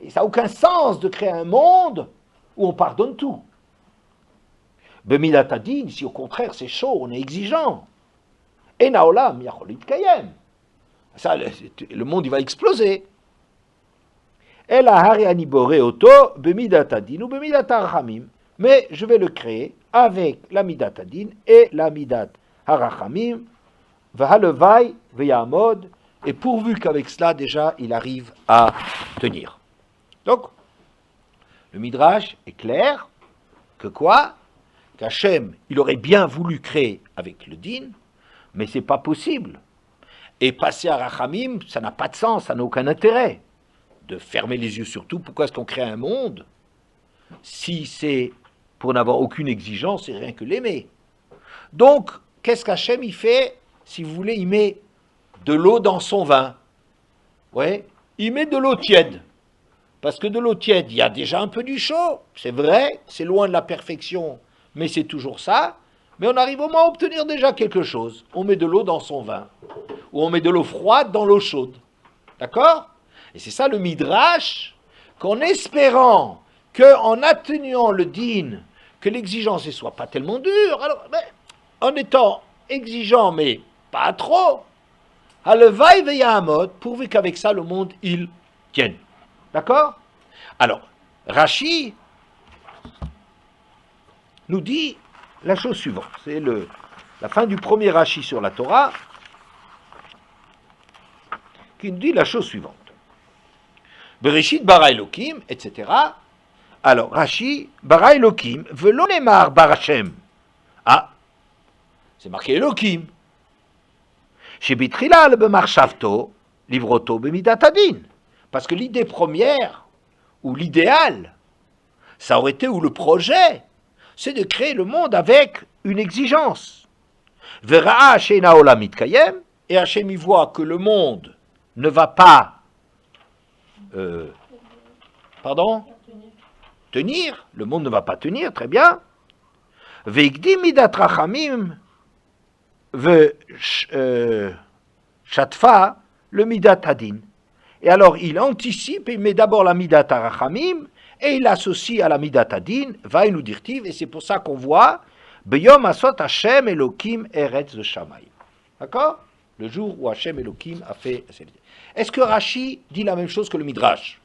et ça n'a aucun sens de créer un monde où on pardonne tout. Bemidat hadin, si au contraire c'est chaud, on est exigeant. Et naolam yacholit kayem. Ça, le monde il va exploser. Et la hariani boré oto bemidat hadin ou bemidat harachamim. Mais je vais le créer avec la midat hadin et la midat harachamim. Vahalevai veyamod. Et pourvu qu'avec cela déjà il arrive à tenir. Donc, le Midrash est clair que quoi? Qu'Hachem, il aurait bien voulu créer avec le din, mais c'est pas possible. Et passer à Rachamim, ça n'a pas de sens, ça n'a aucun intérêt. De fermer les yeux sur tout, pourquoi est-ce qu'on crée un monde si c'est pour n'avoir aucune exigence, c'est rien que l'aimer. Donc, qu'est-ce qu'Hachem il fait? Si vous voulez, il met de l'eau dans son vin. Ouais, il met de l'eau tiède. Parce que de l'eau tiède, il y a déjà un peu du chaud. C'est vrai, c'est loin de la perfection, mais c'est toujours ça. Mais on arrive au moins à obtenir déjà quelque chose. On met de l'eau dans son vin. Ou on met de l'eau froide dans l'eau chaude. D'accord? Et c'est ça le Midrash, qu'en espérant, qu'en atténuant le din, que l'exigence ne soit pas tellement dure, alors, en étant exigeant, mais pas trop, Halevai veyahamod, pourvu qu'avec ça, le monde, il tienne. D'accord? Alors, Rashi nous dit la chose suivante. C'est la fin du premier Rashi sur la Torah, qui nous dit la chose suivante. Bereshit bara Elokim, etc. Alors, Rashi, bara Elokim, velo nemar bar Hashem. Ah, c'est marqué Elokim. Shebitrila le b'marshavto, livroto b'midat hadin. Parce que l'idée première, ou l'idéal, ça aurait été, ou le projet, c'est de créer le monde avec une exigence. Vera'a she'ena olam mitkayem, et Hachem y voit que le monde ne va pas tenir, le monde ne va pas tenir, très bien. Ve'igdi midat rachamim ve'shatfa le midat hadin. Et alors il anticipe, il met d'abord la midat harachamim, et il l'associe à la midat hadin, vaïnu dirtiv, et c'est pour ça qu'on voit Beyom asot Hashem Elokim eretz shamayim. D'accord? Le jour où Hashem Elokim a fait. Est-ce que Rashi dit la même chose que le Midrash?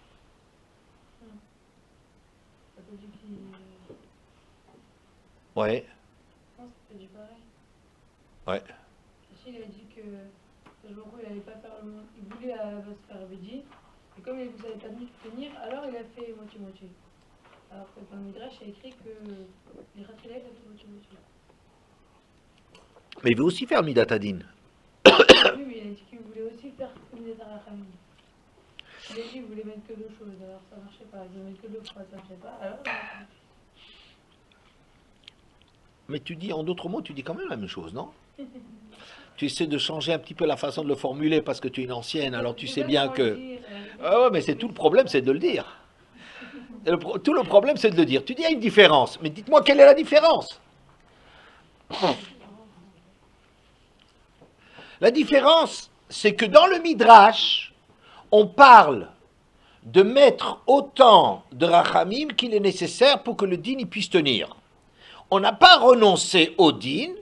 Ouais. Ouais. Il a dit que il n'allait pas faire le monde. Il voulait se faire Bédi, et comme il ne vous avait pas dit de tenir, alors il a fait moitié-moitié. Alors que dans le Midrash, il y a écrit que les Rachelaïs a fait moitié-moitié. Mais il veut aussi faire le Midat Hadin. Oui, mais il a dit qu'il voulait aussi faire comme des Arachamim. Il a dit qu'il voulait mettre que deux choses, alors ça ne marchait pas. Il voulait mettre que deux fois, ça ne marchait pas. Alors, Mais tu dis, en d'autres mots, tu dis quand même la même chose, non? Tu essaies de changer un petit peu la façon de le formuler parce que tu es une ancienne, alors tu sais bien que... Ah ouais, mais c'est tout le problème, c'est de le dire. Tout le problème, c'est de le dire. Tu dis, il y a une différence, mais dites-moi quelle est la différence? La différence, c'est que dans le Midrash, on parle de mettre autant de rachamim qu'il est nécessaire pour que le din y puisse tenir. On n'a pas renoncé au din,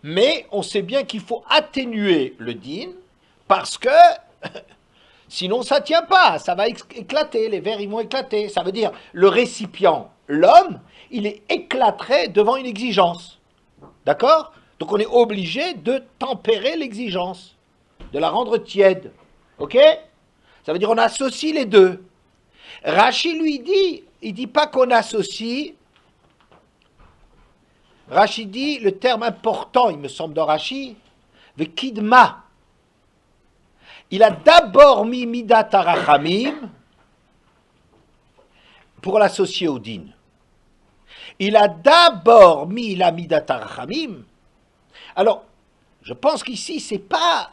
mais on sait bien qu'il faut atténuer le din, parce que sinon ça ne tient pas, ça va éclater, les verres ils vont éclater. Ça veut dire, le récipient, l'homme, il est éclaterait devant une exigence. D'accord? Donc on est obligé de tempérer l'exigence, de la rendre tiède. Ok? Ça veut dire on associe les deux. Rashi lui dit, il ne dit pas qu'on associe. Rashi dit, le terme important, il me semble, dans Rashi, le kidma. Il a d'abord mis midat harachamim pour l'associer au din. Il a d'abord mis la Midat HaRachamim. Alors, je pense qu'ici, c'est pas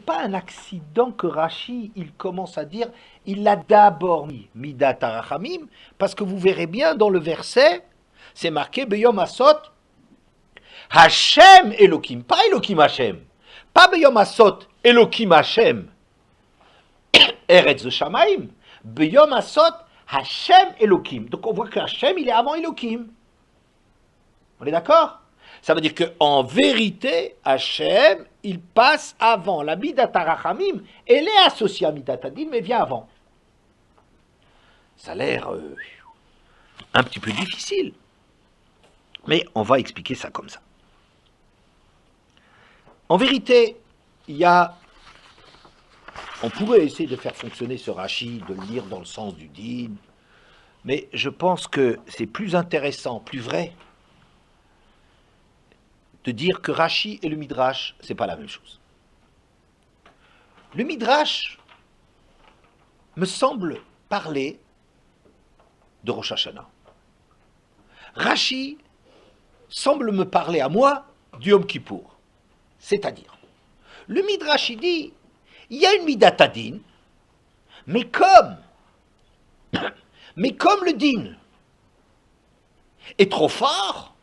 un accident que Rashi, il commence à dire, il a d'abord mis Midat HaRachamim, parce que vous verrez bien dans le verset, c'est marqué Beyom Asot, Hashem Elohim, pas Elohim Hashem, pas Beyom Asot Elohim Hashem, Eretz Shamaim, Beyom Asot Hashem Elohim. Donc on voit que Hashem, il est avant Elohim. On est d'accord? Ça veut dire qu'en vérité, Hashem, il passe avant. La Midat HaRachamim, elle est associée à Midat Hadin, mais vient avant. Ça a l'air un petit peu difficile. Mais on va expliquer ça comme ça. En vérité, on pourrait essayer de faire fonctionner ce Rashi, de le lire dans le sens du din, mais je pense que c'est plus intéressant, plus vrai, de dire que Rashi et le Midrash, c'est pas la même chose. Le Midrash me semble parler de Rosh Hashanah. Rashi semble me parler à moi du Yom Kippour. C'est-à-dire, le Midrash il dit, il y a une Midat Hadin, mais comme le din est trop fort,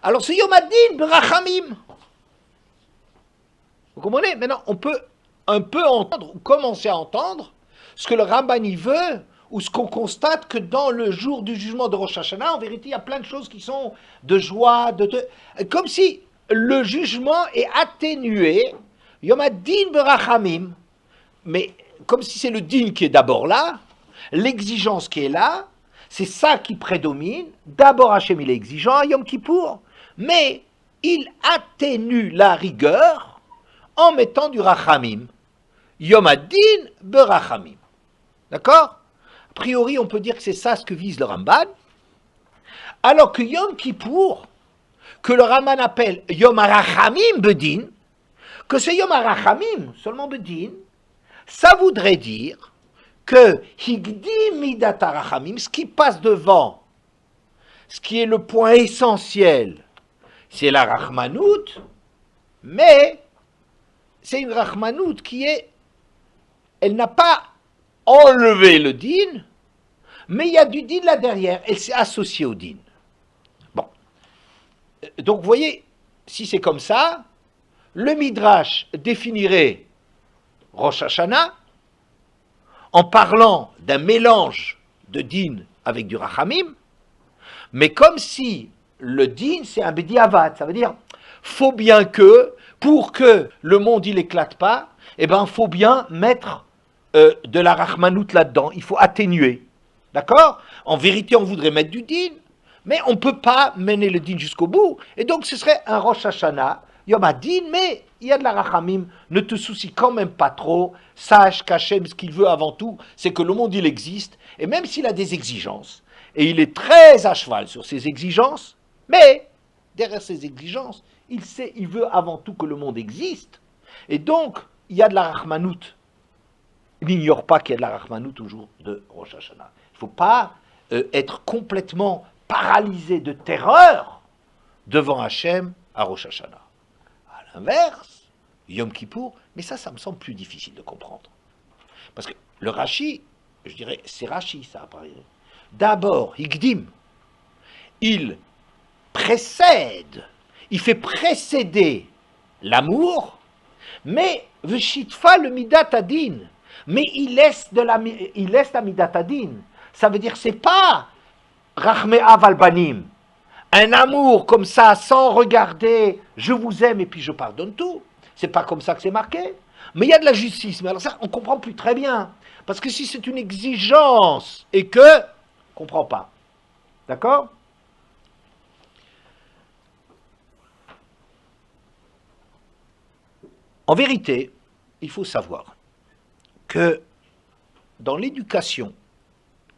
alors c'est Yom Hadin Berachamim. Vous comprenez? Maintenant, on peut un peu entendre, ou commencer à entendre, ce que le Ramban y veut, ou ce qu'on constate que dans le jour du jugement de Rosh Hashanah, en vérité, il y a plein de choses qui sont de joie, comme si le jugement est atténué, Yom Hadin Berachamim, mais comme si c'est le din qui est d'abord là, l'exigence qui est là, c'est ça qui prédomine. D'abord Hachem il est exigeant à Yom Kippour, mais il atténue la rigueur en mettant du Rachamim. Yom Hadin Berachamim. D'accord? A priori, on peut dire que c'est ça ce que vise le Ramban, alors que Yom Kippour, que le Ramban appelle Yom HaRachamim Bedin, que c'est Yom HaRachamim, seulement Bedin, ça voudrait dire que Higdim Midat HaRachamim, ce qui passe devant, ce qui est le point essentiel, c'est la Rachmanout, mais c'est une Rachmanout elle n'a pas enlevé le din, mais il y a du din là derrière, elle s'est associée au din. Bon. Donc vous voyez, si c'est comme ça, le Midrash définirait Rosh Hashanah en parlant d'un mélange de din avec du Rachamim, mais comme si le din c'est un Bediavad, ça veut dire faut bien que, pour que le monde il éclate pas, eh ben faut bien mettre de la Rachmanout là-dedans, il faut atténuer. D'accord? En vérité, on voudrait mettre du din, mais on ne peut pas mener le din jusqu'au bout. Et donc, ce serait un Rosh Hashanah, Yom Hadin, mais il y a de la Rachamim, ne te soucie quand même pas trop, sache qu'Hachem, ce qu'il veut avant tout, c'est que le monde, il existe, et même s'il a des exigences, et il est très à cheval sur ses exigences, mais derrière ses exigences, il veut avant tout que le monde existe, et donc, il y a de la Rachmanout. Il n'ignore pas qu'il y a de la Rachmanout au jour de Rosh Hashanah. Il ne faut pas être complètement paralysé de terreur devant Hachem à Rosh Hashanah. À l'inverse, Yom Kippour, mais ça me semble plus difficile de comprendre. Parce que le Rashi, je dirais, c'est Rashi ça apparaît. D'abord, Higdim, il précède, il fait précéder l'amour, mais Veshitfa le Midat Hadin, mais il laisse la Midat Hadin. Ça veut dire c'est pas Rachmea Valbanim, un amour comme ça sans regarder je vous aime et puis je pardonne tout. C'est pas comme ça que c'est marqué. Mais il y a de la justice. Mais alors ça, on comprend plus très bien. Parce que si c'est une exigence et que, on comprend pas. D'accord? En vérité, il faut savoir que dans l'éducation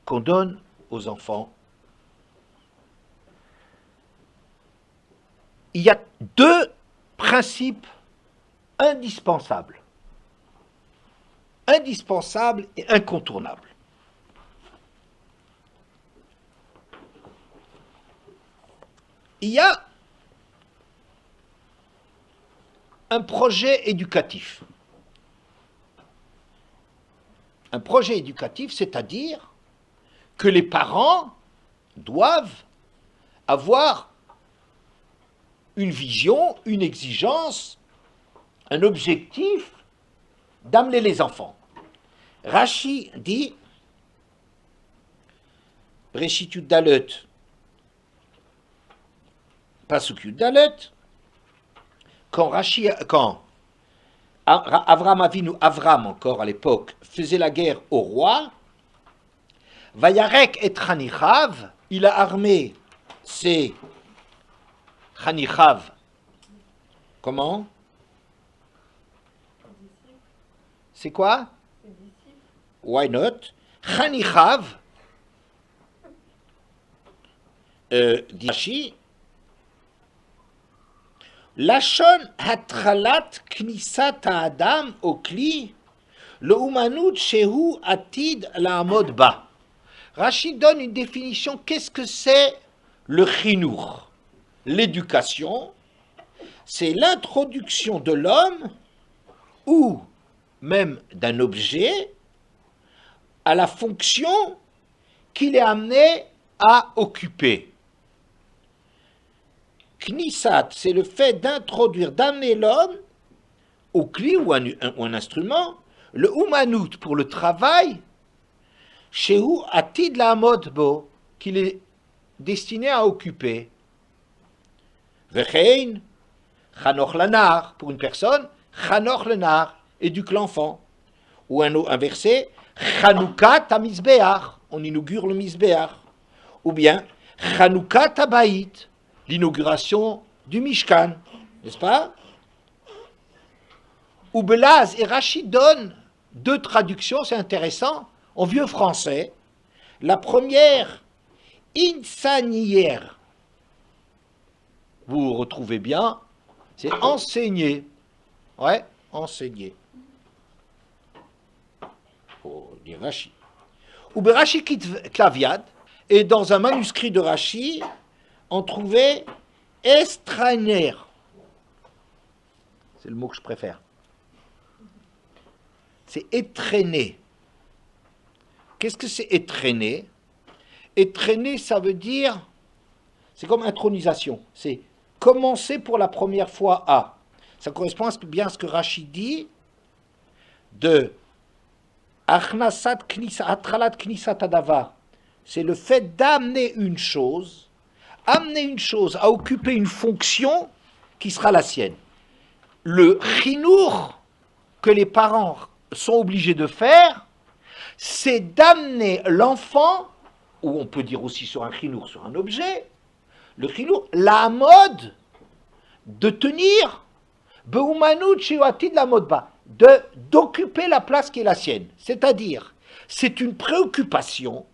qu'on donne aux enfants, il y a deux principes indispensables. Indispensables et incontournables. il y a un projet éducatif. Un projet éducatif, c'est-à-dire que les parents doivent avoir une vision, une exigence, un objectif d'amener les enfants. Rashi dit, Breshit Yud Pasuk Yud quand Avram encore à l'époque, faisait la guerre au roi, Vayarek et Chanichav, il a armé ses Chanichav. Comment? C'est quoi? Why not? Chanichav, dit Rashi, Lashon hatralat knisat ha'adam au kli, le umanut shehu atid la'amod ba. Rashi donne une définition. Qu'est-ce que c'est le chinour? L'éducation, c'est l'introduction de l'homme ou même d'un objet à la fonction qu'il est amené à occuper. Knisat, c'est le fait d'introduire, d'amener l'homme au cli ou un instrument, le umanut pour le travail, shehu atid la'amod bo, qu'il est destiné à occuper. Vechein, chanoch lanar, pour une personne, chanoch lanar, éduque l'enfant. Ou un verset, chanoukat ha-mizbeach, on inaugure le mizbeach. Ou bien, chanoukat ha-baït, l'inauguration du Mishkan, n'est-ce pas? Ou Belaz et Rashi donnent deux traductions, c'est intéressant, en vieux français. La première, insanière, vous retrouvez bien, c'est enseigner. Ouais, enseigner. Pour dire Rashi. Ou Rashi Klaviad, et dans un manuscrit de Rashi, on trouvait estrainer. C'est le mot que je préfère. C'est étraîner. Qu'est-ce que c'est étraîner? Étraîner, ça veut dire, c'est comme intronisation. C'est commencer pour la première fois à. Ça correspond bien à ce que Rashi dit de Achnasat Knisa, Atralat Knisat Adavar. C'est le fait d'amener une chose à occuper une fonction qui sera la sienne. Le chinour que les parents sont obligés de faire, c'est d'amener l'enfant, ou on peut dire aussi sur un chinour, sur un objet, le chinour, la mode de tenir, d'occuper la place qui est la sienne. C'est-à-dire, c'est une préoccupation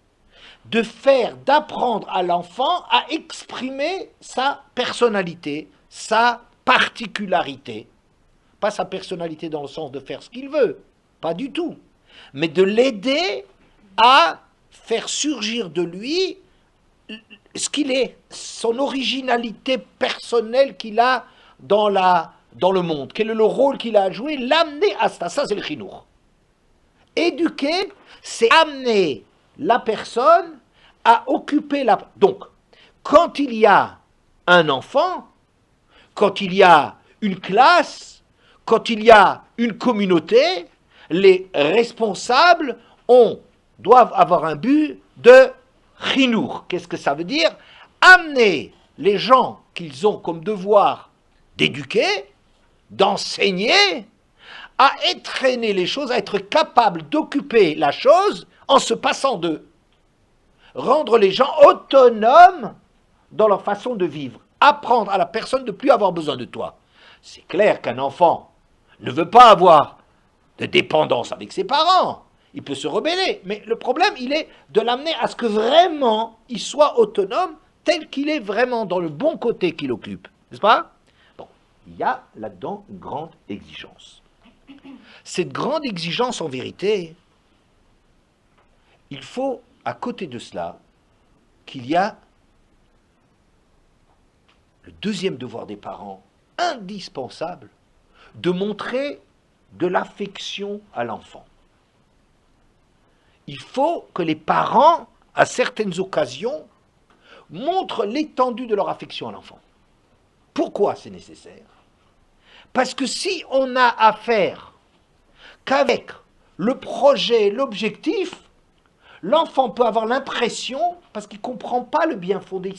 de faire, d'apprendre à l'enfant à exprimer sa personnalité, sa particularité. Pas sa personnalité dans le sens de faire ce qu'il veut, pas du tout, mais de l'aider à faire surgir de lui ce qu'il est, son originalité personnelle qu'il a dans le monde, quel est le rôle qu'il a à jouer, l'amener à ça. Ça, c'est le chinour. Éduquer, c'est amener la personne à occuper la... Donc, quand il y a un enfant, quand il y a une classe, quand il y a une communauté, les responsables doivent avoir un but de chinour. Qu'est-ce que ça veut dire? Amener les gens qu'ils ont comme devoir d'éduquer, d'enseigner, à entraîner les choses, à être capable d'occuper la chose en se passant d'eux. Rendre les gens autonomes dans leur façon de vivre. Apprendre à la personne de ne plus avoir besoin de toi. C'est clair qu'un enfant ne veut pas avoir de dépendance avec ses parents. Il peut se rebeller, mais le problème, il est de l'amener à ce que vraiment il soit autonome tel qu'il est vraiment dans le bon côté qu'il occupe. N'est-ce pas? Bon, il y a là-dedans une grande exigence. Cette grande exigence, en vérité, il faut, à côté de cela, qu'il y a Le deuxième devoir des parents, indispensable, de montrer de l'affection à l'enfant. Il faut que les parents, à certaines occasions, montrent l'étendue de leur affection à l'enfant. Pourquoi c'est nécessaire? Parce que si on n'a affaire qu'avec le projet, l'objectif, l'enfant peut avoir l'impression, parce qu'il ne comprend pas le bien fondé,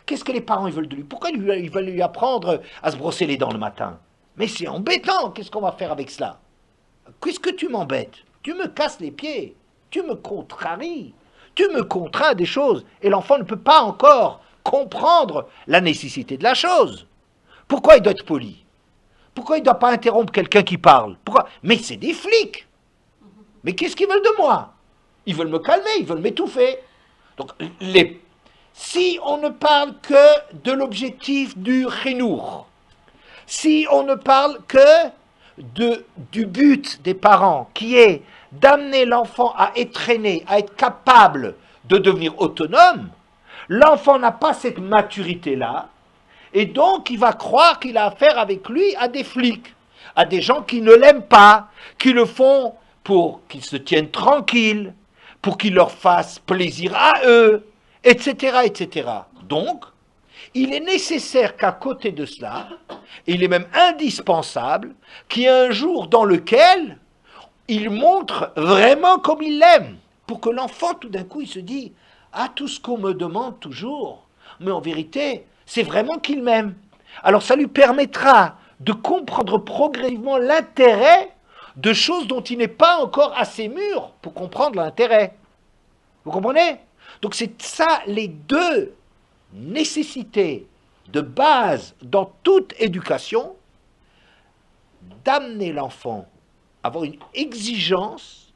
qu'est-ce que les parents ils veulent de lui? Pourquoi ils veulent lui apprendre à se brosser les dents le matin? Mais c'est embêtant, qu'est-ce qu'on va faire avec cela? Qu'est-ce que tu m'embêtes? Tu me casses les pieds, tu me contraries, tu me contrains à des choses, et l'enfant ne peut pas encore comprendre la nécessité de la chose. Pourquoi il doit être poli? Pourquoi il ne doit pas interrompre quelqu'un qui parle? Pourquoi? Mais c'est des flics. Mais qu'est-ce qu'ils veulent de moi? Ils veulent me calmer, ils veulent m'étouffer. Donc, si on ne parle que de l'objectif du chinour, si on ne parle que du but des parents, qui est d'amener l'enfant à être traîné, à être capable de devenir autonome, l'enfant n'a pas cette maturité-là, et donc il va croire qu'il a affaire avec lui à des flics, à des gens qui ne l'aiment pas, qui le font pour qu'ils se tiennent tranquilles, pour qu'il leur fasse plaisir à eux, etc., etc. Donc, il est nécessaire qu'à côté de cela, il est même indispensable qu'il y ait un jour dans lequel il montre vraiment comme il l'aime, pour que l'enfant, tout d'un coup, il se dit « Ah, tout ce qu'on me demande toujours, mais en vérité, c'est vraiment qu'il m'aime. » Alors ça lui permettra de comprendre progressivement l'intérêt de choses dont il n'est pas encore assez mûr pour comprendre l'intérêt. Vous comprenez? Donc c'est ça les deux nécessités de base dans toute éducation, d'amener l'enfant à avoir une exigence,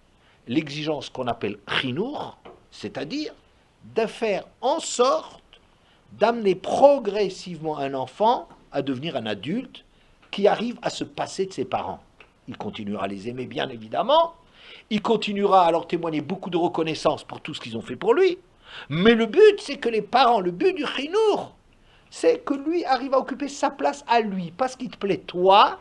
l'exigence qu'on appelle chinour, c'est-à-dire de faire en sorte d'amener progressivement un enfant à devenir un adulte qui arrive à se passer de ses parents. Il continuera à les aimer bien évidemment, il continuera à leur témoigner beaucoup de reconnaissance pour tout ce qu'ils ont fait pour lui, mais le but c'est que les parents, le but du chinour, c'est que lui arrive à occuper sa place à lui, pas ce qui te plaît toi,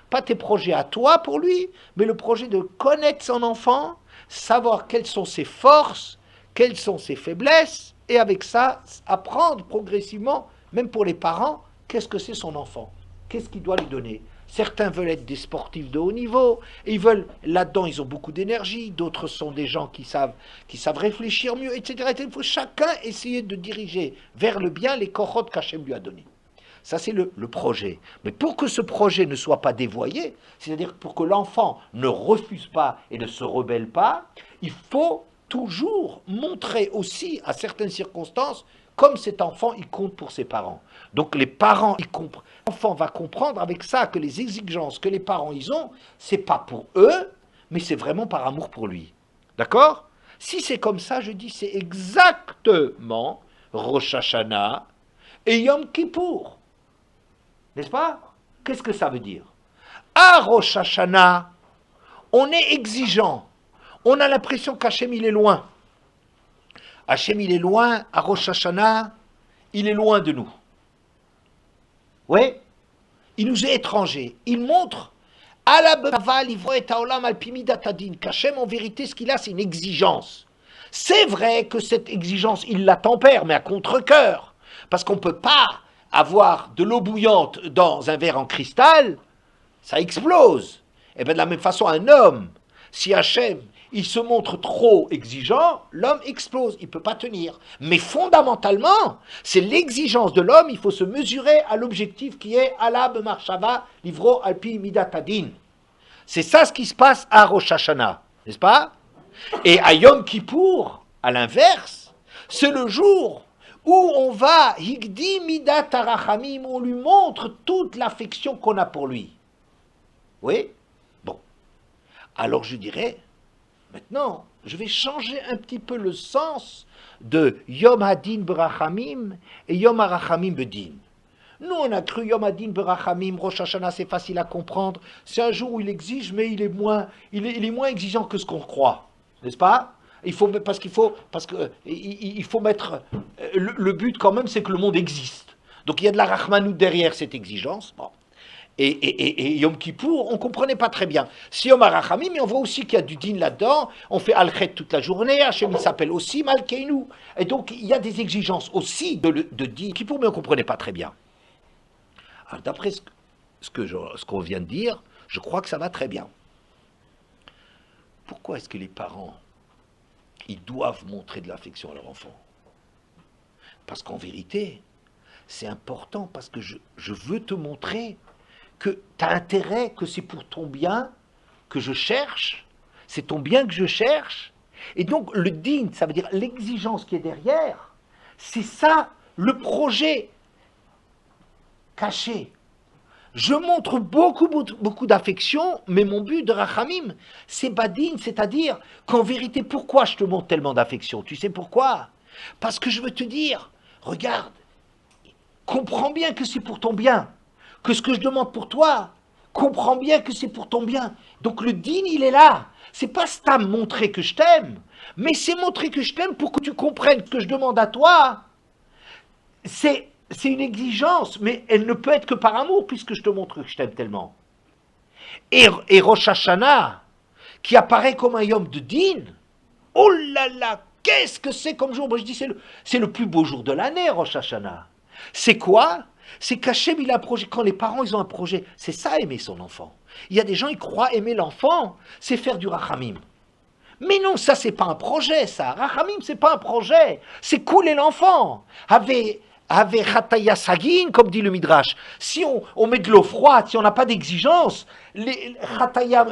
pas tes projets à toi pour lui, mais le projet de connaître son enfant, savoir quelles sont ses forces, quelles sont ses faiblesses, et avec ça, apprendre progressivement, même pour les parents, qu'est-ce que c'est son enfant, qu'est-ce qu'il doit lui donner. Certains veulent être des sportifs de haut niveau, et ils veulent, là-dedans, ils ont beaucoup d'énergie, d'autres sont des gens qui savent réfléchir mieux, etc. Il faut chacun essayer de diriger vers le bien les korotes qu'Hachem lui a donnés. Ça, c'est le projet. Mais pour que ce projet ne soit pas dévoyé, c'est-à-dire pour que l'enfant ne refuse pas et ne se rebelle pas, il faut toujours montrer aussi, à certaines circonstances, comme cet enfant, il compte pour ses parents. Donc les parents, l'enfant va comprendre avec ça que les exigences que les parents ils ont, c'est pas pour eux, mais c'est vraiment par amour pour lui. D'accord? Si c'est comme ça, je dis, c'est exactement Rosh Hashanah et Yom Kippour. N'est-ce pas? Qu'est-ce que ça veut dire? À Rosh Hashanah, on est exigeant. On a l'impression qu'Hachem, il est loin. Hachem, il est loin. À Rosh Hashanah, il est loin de nous. Oui? Il nous est étranger. Il montre qu'Hachem, en vérité, ce qu'il a, c'est une exigence. C'est vrai que cette exigence, il la tempère, mais à contre-cœur. Parce qu'on ne peut pas avoir de l'eau bouillante dans un verre en cristal, ça explose. Et bien de la même façon, un homme, si Hachem, il se montre trop exigeant, l'homme explose, il ne peut pas tenir. Mais fondamentalement, c'est l'exigence de l'homme, il faut se mesurer à l'objectif qui est Alab Marshava, Livro Alpi Midatadin. C'est ça ce qui se passe à Rosh Hashanah, n'est-ce pas? Et à Yom Kippour, à l'inverse, c'est le jour où on va, Higdi Midat Arachamim, on lui montre toute l'affection qu'on a pour lui. Oui? Bon. Alors je dirais, maintenant, je vais changer un petit peu le sens de Yom Hadin Berachamim et Yom Arachamim Bedin. Nous, on a cru Yom Hadin Berachamim, Rosh Hashanah, c'est facile à comprendre. C'est un jour où il exige, mais il est moins exigeant que ce qu'on croit. N'est-ce pas? Il faut mettre le but quand même, c'est que le monde existe. Donc il y a de la Rahmanout derrière cette exigence. Bon. Et Yom Kippour, on ne comprenait pas très bien. Si Yom HaRachamim, mais on voit aussi qu'il y a du din là-dedans, on fait Al-Khet toute la journée, Hachem il s'appelle aussi Malkeinu. Et donc il y a des exigences aussi de din Kippour, mais on ne comprenait pas très bien. Alors d'après ce qu'on vient de dire, je crois que ça va très bien. Pourquoi est-ce que les parents, ils doivent montrer de l'affection à leur enfant? Parce qu'en vérité, c'est important, parce que je veux te montrer que tu as intérêt, que c'est pour ton bien que je cherche, c'est ton bien que je cherche. Et donc le din, ça veut dire l'exigence qui est derrière, c'est ça le projet caché. Je montre beaucoup d'affection, mais mon but de Rachamim, c'est badin, c'est-à-dire qu'en vérité, pourquoi je te montre tellement d'affection? Tu sais pourquoi? Parce que je veux te dire, regarde, comprends bien que c'est pour ton bien, que ce que je demande pour toi, comprends bien que c'est pour ton bien. Donc le din, il est là. C'est pas stam montrer que je t'aime, mais c'est montrer que je t'aime pour que tu comprennes que je demande à toi. C'est une exigence, mais elle ne peut être que par amour, puisque je te montre que je t'aime tellement. Et Rosh Hashanah, qui apparaît comme un yom de din, oh là là, qu'est-ce que c'est comme jour? Moi je dis, c'est le plus beau jour de l'année, Rosh Hashanah. C'est quoi? C'est qu'Hachem, il a un projet. Quand les parents, ils ont un projet, c'est ça, aimer son enfant. Il y a des gens, ils croient aimer l'enfant, c'est faire du rachamim. Mais non, ça, c'est pas un projet, ça. Rachamim, c'est pas un projet. C'est couler l'enfant. Avec Chataya Sagin, comme dit le Midrash. Si on met de l'eau froide, si on n'a pas d'exigence, Chataya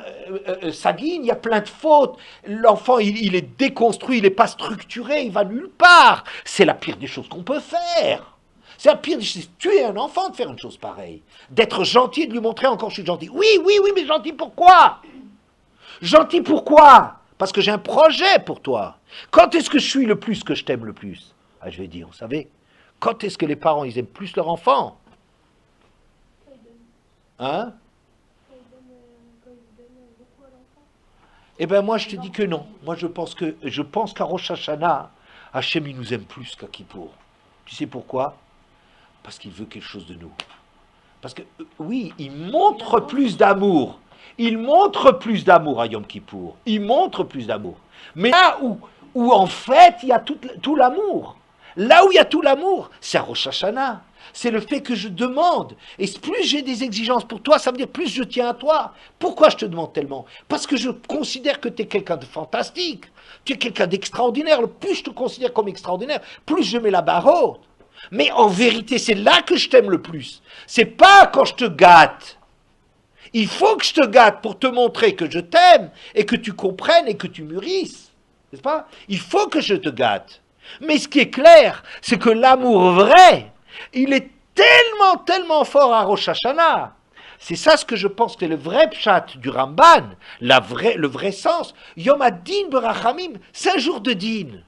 Sagin, il y a plein de fautes. L'enfant, il est déconstruit, il n'est pas structuré, il va nulle part. C'est la pire des choses qu'on peut faire. C'est la pire des choses. Tuer un enfant de faire une chose pareille. D'être gentil, de lui montrer encore je suis gentil. Oui, mais gentil pourquoi? Gentil pourquoi? Parce que j'ai un projet pour toi. Quand est-ce que je suis le plus que je t'aime le plus? Ah, je vais dire, vous savez, quand est-ce que les parents, ils aiment plus leur enfant? Hein? Eh bien, moi, je te dis que non. Moi, je pense qu'à Rosh Hashanah, Hachem, il nous aime plus qu'à Kippour. Tu sais pourquoi? Parce qu'il veut quelque chose de nous. Parce que, oui, il montre plus d'amour. Il montre plus d'amour à Yom Kippour. Il montre plus d'amour. Mais là où en fait, il y a tout l'amour. Là où il y a tout l'amour, c'est à Rosh Hashanah. C'est le fait que je demande. Et plus j'ai des exigences pour toi, ça veut dire plus je tiens à toi. Pourquoi je te demande tellement? Parce que je considère que tu es quelqu'un de fantastique. Tu es quelqu'un d'extraordinaire. Le plus je te considère comme extraordinaire, plus je mets la barre haute. Mais en vérité, c'est là que je t'aime le plus. C'est pas quand je te gâte. Il faut que je te gâte pour te montrer que je t'aime et que tu comprennes et que tu mûrisses. N'est-ce pas? Il faut que je te gâte. Mais ce qui est clair, c'est que l'amour vrai, il est tellement fort à Rosh Hashanah. C'est ça ce que je pense que le vrai pshat du Ramban, le vrai sens. Yom Adin Berachamim, c'est un jour de din.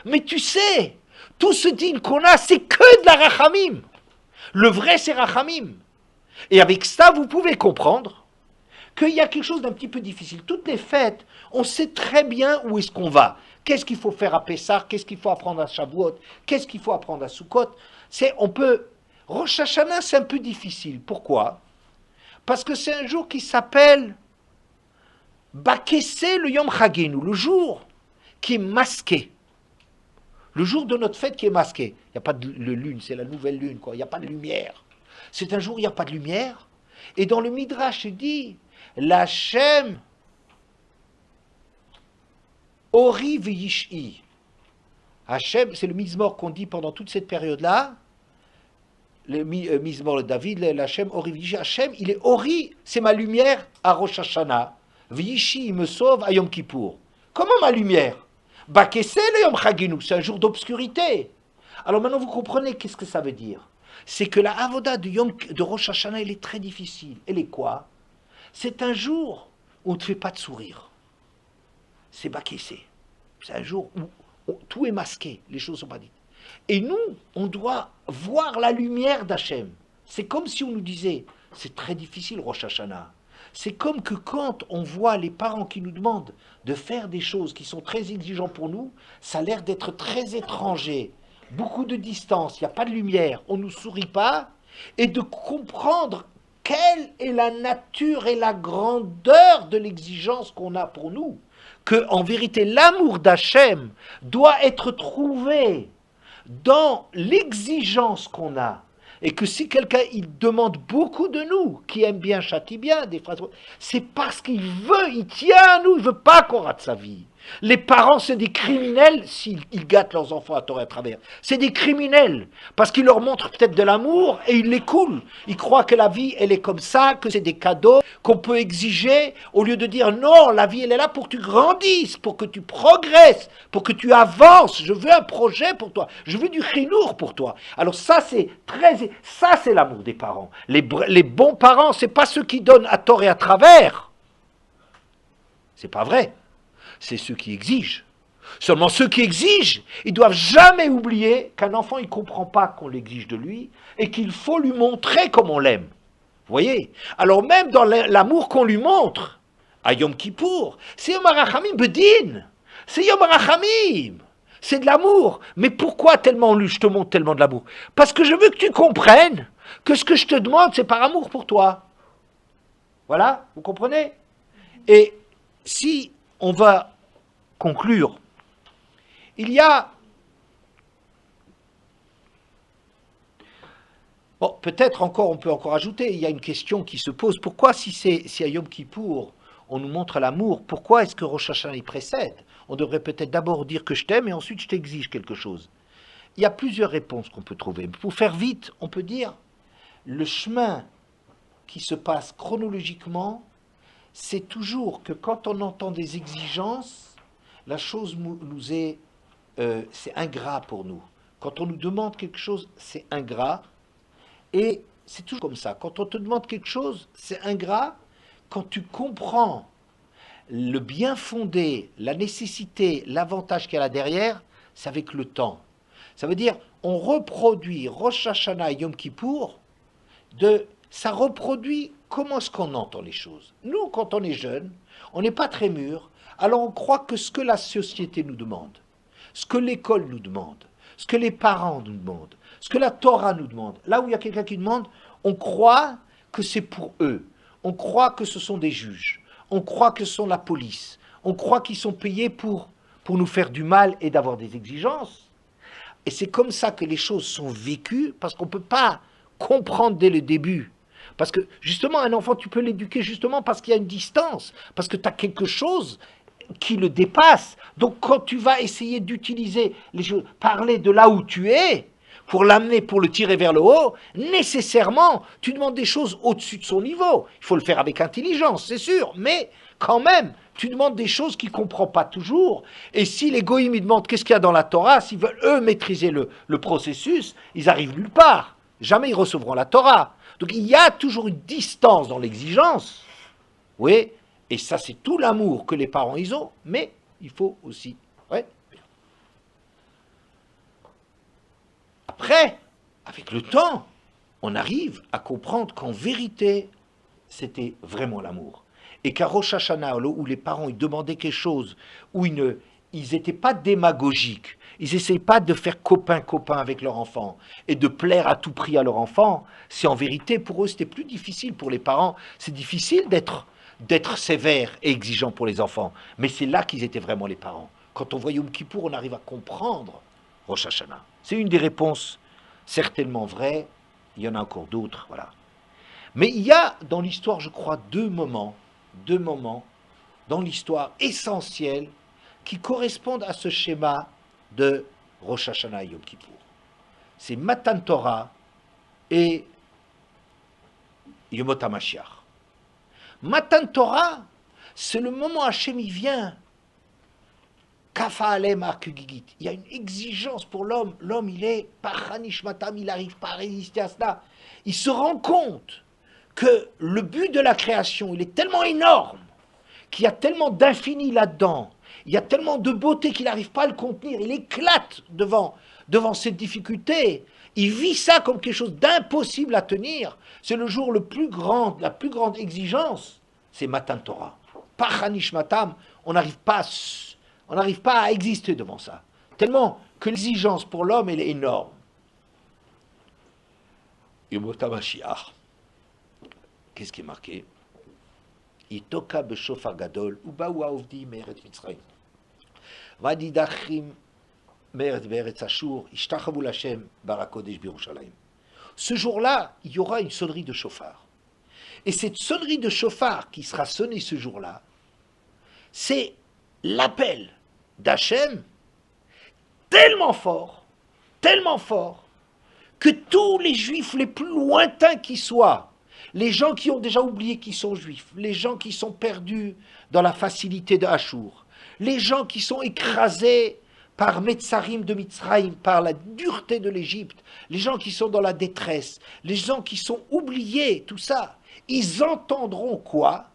Mais tu sais, tout ce din qu'on a, c'est que de la Rachamim. Le vrai, c'est Rachamim. Et avec ça, vous pouvez comprendre qu'il y a quelque chose d'un petit peu difficile. Toutes les fêtes, on sait très bien où est-ce qu'on va. Qu'est-ce qu'il faut faire à Pessah? Qu'est-ce qu'il faut apprendre à Shavuot? Qu'est-ce qu'il faut apprendre à Sukkot? Rosh Hashanah, c'est un peu difficile. Pourquoi? Parce que c'est un jour qui s'appelle Bakessé le Yom Chagenu, le jour qui est masqué. Le jour de notre fête qui est masqué. Il n'y a pas de lune, c'est la nouvelle lune, quoi. Il n'y a pas de lumière. C'est un jour où il n'y a pas de lumière. Et dans le Midrash, il dit, l'Hachem Ori v'yish'i. Hachem, c'est le Mizmor qu'on dit pendant toute cette période-là. Le Mizmor de David, l'Hachem Ori v'yish'i. Hachem, il est Ori, c'est ma lumière à Rosh Hashanah. V'yish'i, il me sauve à Yom Kippour. Comment ma lumière? Bakessé le Yom Chagenu, c'est un jour d'obscurité. Alors maintenant vous comprenez qu'est-ce que ça veut dire. C'est que la avoda de Rosh Hashanah, elle est très difficile. Elle est quoi? C'est un jour où on ne te fait pas de sourire. C'est bakessé. C'est un jour où tout est masqué, les choses ne sont pas dites. Et nous, on doit voir la lumière d'Hachem. C'est comme si on nous disait, c'est très difficile Rosh Hashanah. C'est comme que quand on voit les parents qui nous demandent de faire des choses qui sont très exigeantes pour nous, ça a l'air d'être très étranger beaucoup de distance, il n'y a pas de lumière, on ne nous sourit pas, et de comprendre quelle est la nature et la grandeur de l'exigence qu'on a pour nous. Que, en vérité, l'amour d'Hachem doit être trouvé dans l'exigence qu'on a. Et que si quelqu'un il demande beaucoup de nous, qui aime bien, châtie bien, des phrases, c'est parce qu'il veut, il tient à nous, il ne veut pas qu'on rate sa vie. Les parents, c'est des criminels s'ils gâtent leurs enfants à tort et à travers. C'est des criminels, parce qu'ils leur montrent peut-être de l'amour et ils les coulent. Ils croient que la vie, elle est comme ça, que c'est des cadeaux qu'on peut exiger, au lieu de dire non, la vie, elle est là pour que tu grandisses, pour que tu progresses, pour que tu avances. Je veux un projet pour toi, je veux du chinour pour toi. Alors ça, c'est l'amour des parents. Les bons parents, c'est pas ceux qui donnent à tort et à travers. C'est pas vrai. C'est ceux qui exigent. Seulement ceux qui exigent, ils doivent jamais oublier qu'un enfant, il ne comprend pas qu'on l'exige de lui et qu'il faut lui montrer comme on l'aime. Vous voyez? Alors même dans l'amour qu'on lui montre, à Yom Kippour, c'est Yom HaRachamim Bedin. C'est Yom HaRachamim. C'est de l'amour. Mais pourquoi tellement je te montre tellement de l'amour? Parce que je veux que tu comprennes que ce que je te demande, c'est par amour pour toi. Voilà, vous comprenez? Et si on va conclure, il y a... Bon, peut-être encore, on peut encore ajouter, il y a une question qui se pose. Pourquoi, si à Yom Kippour, on nous montre l'amour, pourquoi est-ce que Rosh Hashanah y précède? On devrait peut-être d'abord dire que je t'aime et ensuite je t'exige quelque chose. Il y a plusieurs réponses qu'on peut trouver. Pour faire vite, on peut dire, le chemin qui se passe chronologiquement, c'est toujours que quand on entend des exigences, la chose nous est, c'est ingrat pour nous. Quand on nous demande quelque chose, c'est ingrat. Et c'est toujours comme ça. Quand on te demande quelque chose, c'est ingrat. Quand tu comprends le bien fondé, la nécessité, l'avantage qu'il y a là derrière, c'est avec le temps. Ça veut dire, on reproduit Rosh Hashanah et Yom Kippour, ça reproduit comment est-ce qu'on entend les choses. Nous, quand on est jeune, on n'est pas très mûr, alors on croit que ce que la société nous demande, ce que l'école nous demande, ce que les parents nous demandent, ce que la Torah nous demande, là où il y a quelqu'un qui demande, on croit que c'est pour eux, on croit que ce sont des juges, on croit que ce sont la police, on croit qu'ils sont payés pour nous faire du mal et d'avoir des exigences. Et c'est comme ça que les choses sont vécues, parce qu'on ne peut pas comprendre dès le début. Parce que justement, un enfant, tu peux l'éduquer justement parce qu'il y a une distance, parce que tu as quelque chose qui le dépasse. Donc quand tu vas essayer d'utiliser les choses, parler de là où tu es, pour l'amener, pour le tirer vers le haut, nécessairement, tu demandes des choses au-dessus de son niveau. Il faut le faire avec intelligence, c'est sûr, mais quand même, tu demandes des choses qu'il ne comprend pas toujours. Et si les goïms, ils demandent qu'est-ce qu'il y a dans la Torah, s'ils veulent, eux, maîtriser le processus, ils arrivent nulle part. Jamais ils recevront la Torah. Donc il y a toujours une distance dans l'exigence. Oui, et ça c'est tout l'amour que les parents ils ont, mais il faut aussi... Ouais. Après, avec le temps, on arrive à comprendre qu'en vérité, c'était vraiment l'amour. Et qu'à Rosh Hashanah, où les parents ils demandaient quelque chose, où ils n'étaient pas démagogiques, ils n'essayent pas de faire copain-copain avec leur enfant et de plaire à tout prix à leur enfant. C'est en vérité, pour eux, c'était plus difficile pour les parents. C'est difficile d'être sévère et exigeant pour les enfants. Mais c'est là qu'ils étaient vraiment les parents. Quand on voit Yom Kippour, on arrive à comprendre Rosh Hashanah. C'est une des réponses certainement vraies. Il y en a encore d'autres, voilà. Mais il y a dans l'histoire, je crois, deux moments dans l'histoire essentiels qui correspondent à ce schéma de Rosh Hashanah et Yom Kippour. C'est Matan Torah et Yomot HaMashiach. Matan Torah, c'est le moment où Hachem il vient. Kafa alem arkugigit. Il y a une exigence pour l'homme. L'homme, il est paranish matam, il n'arrive pas à résister à cela. Il se rend compte que le but de la création, il est tellement énorme, qu'il y a tellement d'infini là-dedans, il y a tellement de beauté qu'il n'arrive pas à le contenir, il éclate devant cette difficulté, il vit ça comme quelque chose d'impossible à tenir. C'est le jour le plus grand, la plus grande exigence, c'est Matan Torah. Par Hanish Matam, on n'arrive pas à exister devant ça. Tellement que l'exigence pour l'homme, elle est énorme. Yemot HaMashiach, qu'est-ce qui est marqué? Itoka b'shofar gadol, ubaou haovdim me'eretz Mitzrayim. Vadidachim me'eretz be'eretz Ashur, ishtachavu l'Hashem barakodesh b'Yerushalayim. Ce jour-là, il y aura une sonnerie de chauffard. Et cette sonnerie de chauffard qui sera sonnée ce jour-là, c'est l'appel d'Hachem tellement fort, que tous les juifs les plus lointains qui soient, les gens qui ont déjà oublié qu'ils sont juifs, les gens qui sont perdus dans la facilité de Hachour, les gens qui sont écrasés par Metzarim de Mitzrayim, par la dureté de l'Égypte, les gens qui sont dans la détresse, les gens qui sont oubliés, tout ça, ils entendront quoi?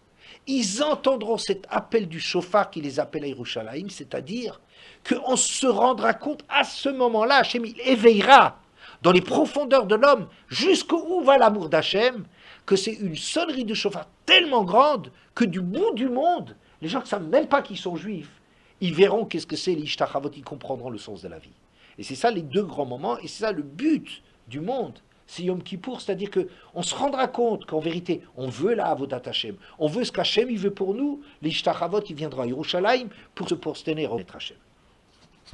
Ils entendront cet appel du chauffard qui les appelle à Yerushalayim, c'est-à-dire qu'on se rendra compte à ce moment-là, Hachem il éveillera dans les profondeurs de l'homme, jusqu'où va l'amour d'Hachem, que c'est une sonnerie de chauffard tellement grande que du bout du monde, les gens qui ne savent même pas qu'ils sont juifs, ils verront qu'est-ce que c'est l'Ishtachavot, ils comprendront le sens de la vie. Et c'est ça les deux grands moments, et c'est ça le but du monde. C'est Yom Kippour, c'est-à-dire qu'on se rendra compte qu'en vérité, on veut la Avodat Hashem, on veut ce qu'Hachem il veut pour nous, l'Ishtachavot il viendra à Yerushalayim pour se prosterner et remettre Hachem.